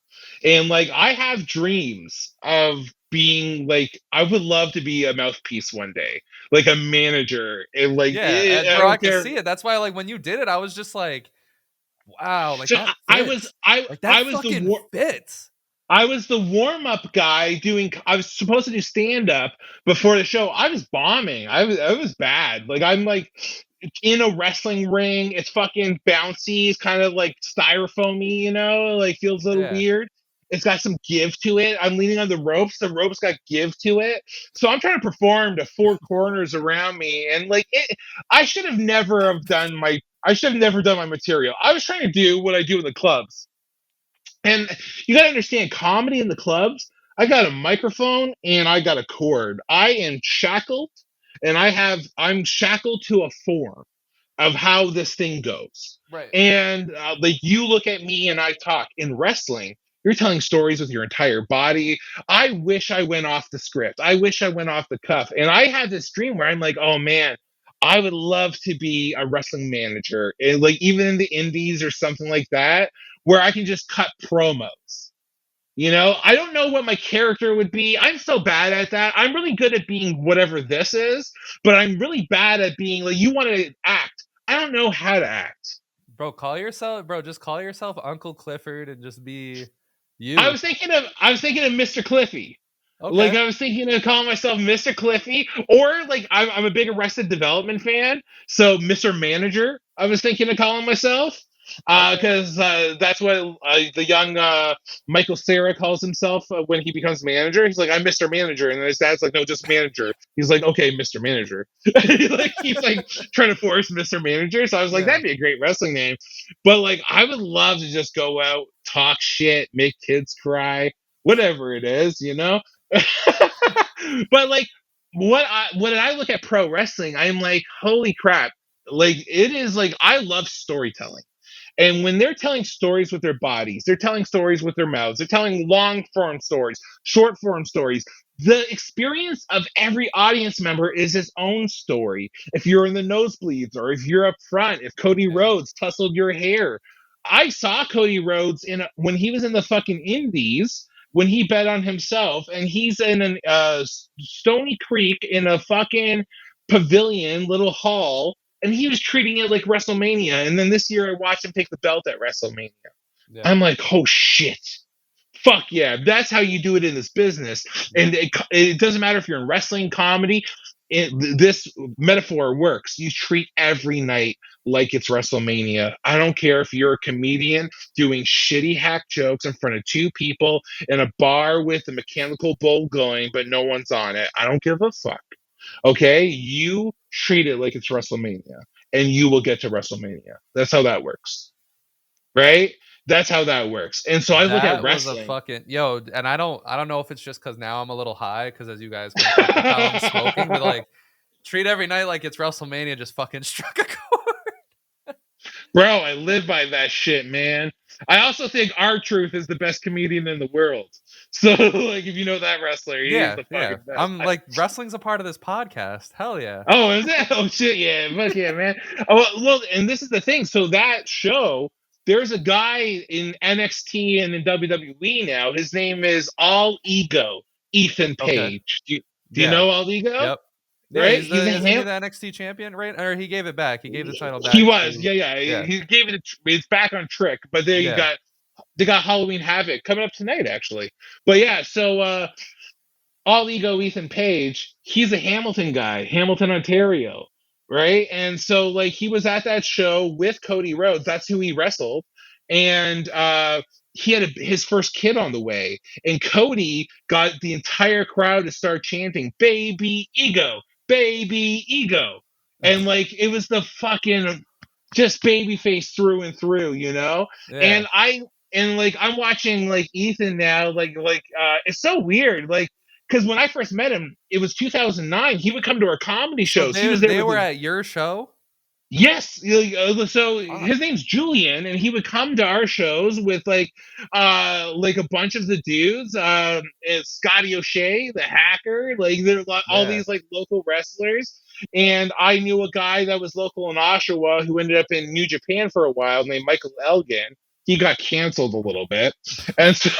And like I have dreams of being like I would love to be a mouthpiece one day, like a manager. And like yeah, I bro. I don't could care. see it. That's why, like, when you did it, I was just like, wow, like So that I was fits. I Like that I was the fucking war fits. I was the warm up guy doing. I was supposed to do stand up before the show. I was bombing. I was bad. Like I'm like in a wrestling ring. It's fucking bouncy. It's kind of like styrofoamy. Like feels a little Yeah, weird. It's got some give to it. I'm leaning on the ropes. The ropes got give to it. So I'm trying to perform to four corners around me, and like it. I should have never have done my. I should have never done my material. I was trying to do what I do in the clubs. And you got to understand, comedy in the clubs, I got a microphone and I got a cord. I am shackled and I'm shackled to a form of how this thing goes. right. And like you look at me and I talk in wrestling, you're telling stories with your entire body. I wish I went off the script. I wish I went off the cuff. And I had this dream where I'm like, oh man, I would love to be a wrestling manager, and like even in the indies or something like that, where I can just cut promos. I don't know what my character would be. I'm so bad at that. I'm really good at being whatever this is, but I'm really bad at being like, you want to act. I don't know how to act. Bro, just call yourself Uncle Clifford and just be I you. was thinking of I was thinking of Mr. Cliffy. Like Okay. I was thinking of calling myself Mr. Cliffy, or like I'm a big Arrested Development fan, so Mr. Manager. I was thinking of calling myself Okay. because that's what the young Michael Cera calls himself when he becomes manager. He's like, I'm Mr. Manager, and his dad's like, no, just manager. He's like, okay, Mr. Manager. He like keeps like trying to force Mr. Manager. So I was like, Yeah. that'd be a great wrestling name. But like, I would love to just go out, talk shit, make kids cry, whatever it is. But like, when I look at pro wrestling, I'm like, holy crap! Like, it is like I love storytelling. And when they're telling stories with their bodies, they're telling stories with their mouths, they're telling long form stories, short form stories. The experience of every audience member is its own story. If you're in the nosebleeds or if you're up front, if Cody Yeah. Rhodes tussled your hair. I saw Cody Rhodes when he was in the fucking Indies when he bet on himself, and he's in an Stony Creek in a fucking pavilion, little hall, and he was treating it like WrestleMania. And then this year, I watched him take the belt at WrestleMania. Yeah. I'm like, oh shit, fuck yeah, that's how you do it in this business. Yeah. And it doesn't matter if you're in wrestling, comedy. This metaphor works. You treat every night like it's WrestleMania. I don't care if you're a comedian doing shitty hack jokes in front of two people in a bar with a mechanical bull going, but no one's on it. I don't give a fuck. Okay, you treat it like it's WrestleMania, and you will get to WrestleMania. That's how that works, right? That's how that works. And so I look at That was a wrestling. fucking and I don't know if it's just because now I'm a little high because as you guys can fucking tell I'm smoking, but like treat every night like it's WrestleMania just fucking struck a chord. Bro, I live by that shit, man. I also think R-Truth is the best comedian in the world. So, like, if you know that wrestler, he's Yeah, the yeah. fucking best. I'm like wrestling's a part of this podcast. Hell yeah. Oh, is that? Oh, shit, yeah. Fuck yeah, man. Oh, well, and this is the thing. So, that show, there's a guy in NXT and in WWE now. His name is All Ego, Ethan Okay. Page. Do you Yeah. know All Ego? Yep. Yeah, Right? he's He's the a isn't he ham. the NXT champion, right? Or he gave it back. He gave the title He back was, to yeah, yeah. yeah. He gave it. It's back on Trick, but there you Yeah. got they got Halloween Havoc coming up tonight, actually. But yeah, so all ego Ethan Page, he's a Hamilton guy, Hamilton, Ontario, right? And so like he was at that show with Cody Rhodes. That's who he wrestled, and he had his first kid on the way, and Cody got the entire crowd to start chanting "Baby Ego, Baby Ego," and like it was the fucking just babyface through and through, Yeah. And like I'm watching like Ethan now, it's so weird, like because when I first met him, it was 2009. He would come to our comedy So shows. He was there they with were his at your show? Yes, so Fuck. his name's Julian, and he would come to our shows with like a bunch of the dudes, and Scotty O'Shea, the hacker, like there all Yeah. these like local wrestlers, and I knew a guy that was local in Oshawa who ended up in New Japan for a while named Michael Elgin. He got canceled a little bit, and so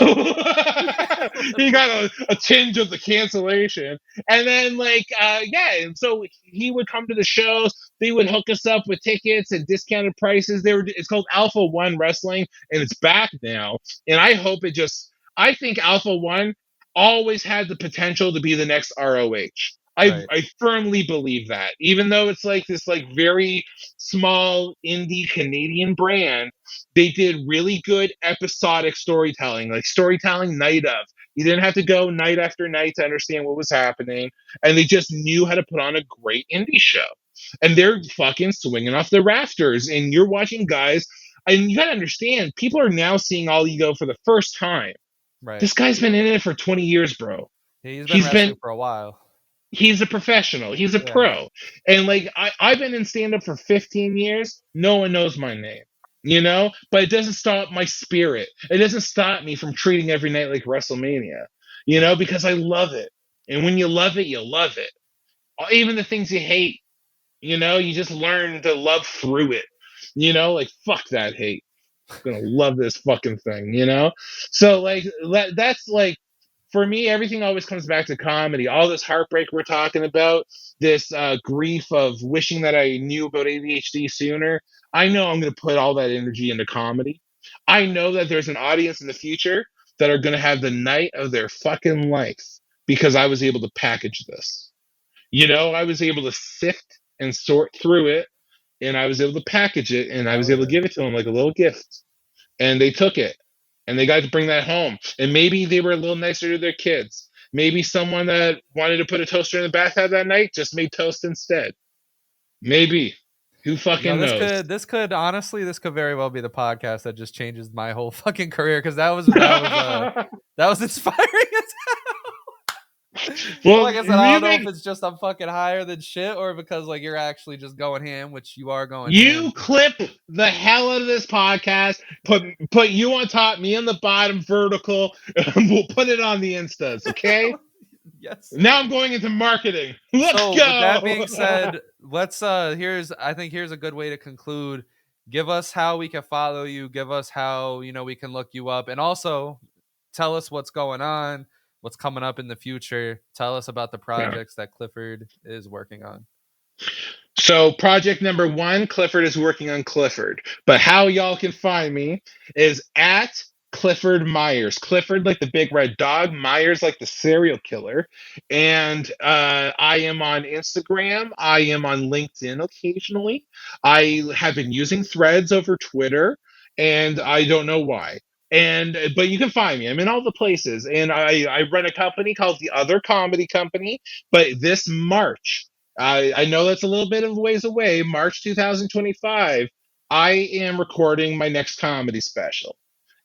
he got a tinge of the cancellation, and then yeah, and so he would come to the shows. They would hook us up with tickets and discounted prices. It's called Alpha One Wrestling, and it's back now. And I hope it just. I think Alpha One always had the potential to be the next ROH. Right. I firmly believe that, even though it's like this like very small indie Canadian brand, they did really good episodic storytelling, like storytelling night of. You didn't have to go night after night to understand what was happening, and they just knew how to put on a great indie show, and they're fucking swinging off the rafters. And you're watching guys, and you gotta understand, people are now seeing All Ego for the first time. Right. This guy's been in it for 20 years, bro. Yeah, he's been He's been wrestling for a while. he's a professional. He's a Yeah. pro. And like I've been in stand up for 15 years. No one knows my name. But it doesn't stop my spirit. It doesn't stop me from treating every night like WrestleMania. Right. Because I love it. And when you love it, you love it. Even the things you hate, you just learn to love through it. Like fuck that hate. I'm gonna love this fucking thing, So like that's like for me, everything always comes back to comedy. All this heartbreak we're talking about, this grief of wishing that I knew about ADHD sooner. I know I'm gonna put all that energy into comedy. I know that there's an audience in the future that are gonna have the night of their fucking life because I was able to package this. I was able to sift and sort through it, and I was able to package it, and I was Hell able to yeah. give it to them like a little gift. And they took it, and they got to bring that home. And maybe they were a little nicer to their kids. Maybe someone that wanted to put a toaster in the bathtub that night just made toast instead. Maybe. Who Yo, fucking knows? this could very well be the podcast that just changes my whole fucking career, because that was inspiring as hell. But Well, like I said, I don't you know if make it's just I'm fucking higher than shit, or because like you're actually just going ham, which you are going you ham. clip the hell out of this podcast. Put you on top, me on the bottom, vertical. And we'll put it on the instas. Okay. Yes, Now sir. I'm going into marketing. Let's So with that being go. said, let's here's a good way to conclude. Give us how we can follow you, give us how, we can look you up, and also tell us what's going on, what's coming up in the future. Tell us about the Yeah. projects that Clifford is working on. So project number one, Clifford is working on Clifford. But how y'all can find me is at Clifford Myers. Clifford like the big red dog, Myers like the serial killer. And I am on Instagram. I am on LinkedIn occasionally. I have been using threads over Twitter, and I don't know why. And but you can find me. I'm in all the places. And I run a company called The Other Comedy Company. But this March, I know that's a little bit of a ways away. March 2025, I am recording my next comedy special.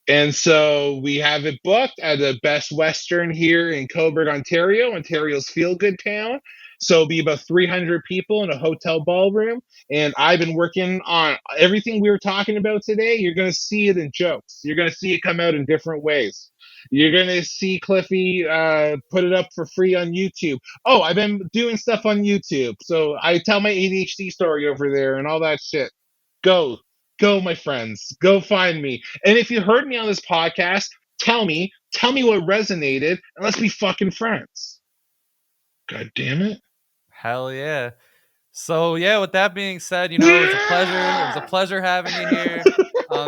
And so we have it booked at the Best Western here in Coburg, Ontario, Ontario's feel good town. So it'll be about 300 people in a hotel ballroom. And I've been working on everything we were talking about today. You're going to see it in jokes. You're going to see it come out in different ways. You're going to see Cliffy put it up for free on YouTube. Oh, I've been doing stuff on YouTube. So I tell my ADHD story over there and all that shit. Go, go, my friends. Go find me. And if you heard me on this podcast, tell me what resonated, and let's be fucking friends. God damn it. Hell yeah. So yeah, with that being said, it was a pleasure. It was a pleasure having you here.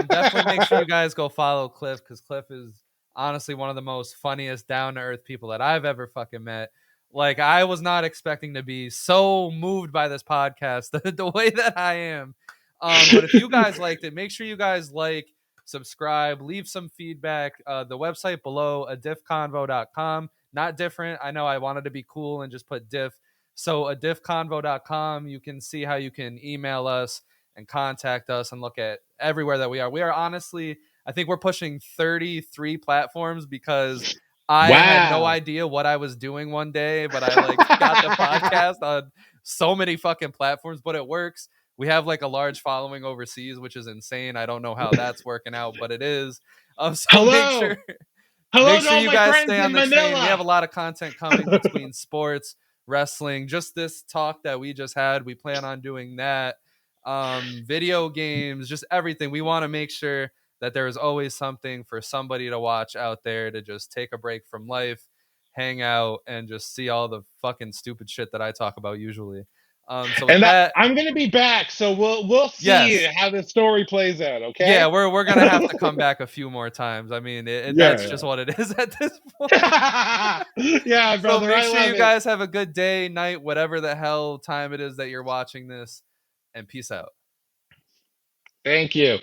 Definitely make sure you guys go follow Cliff, because Cliff is honestly one of the most funniest, down to earth people that I've ever fucking met. Like, I was not expecting to be so moved by this podcast the way that I am. But if you guys liked it, make sure you guys like, subscribe, leave some feedback. The website below, adifconvo.com. Not different. I know I wanted to be cool and just put diff. So adifconvo.com, you can see how you can email us and contact us and look at everywhere that we are. We are honestly, I think we're pushing 33 platforms because I had no Wow. idea what I was doing one day, but I like got the podcast on so many fucking platforms, but it works. We have like a large following overseas, which is insane. I don't know how that's working out, but it is. So Hello. Hello make to sure all you my guys friends stay on in the train. We have Manila. a lot of content coming between sports, wrestling, just this talk that we just had. We plan on doing that. Video games, just everything. We want to make sure that there is always something for somebody to watch out there to just take a break from life, hang out, and just see all the fucking stupid shit that I talk about usually. So with And that that, I'm gonna be back, so we'll see yes, how the story plays out. yeah, Okay. we're gonna have to come back a few more times. I mean, that's Yeah, just what it is at this point. yeah. Yeah, So brother, make I sure love you it. guys have a good day, night, whatever the hell time it is that you're watching this, and peace out. Thank you.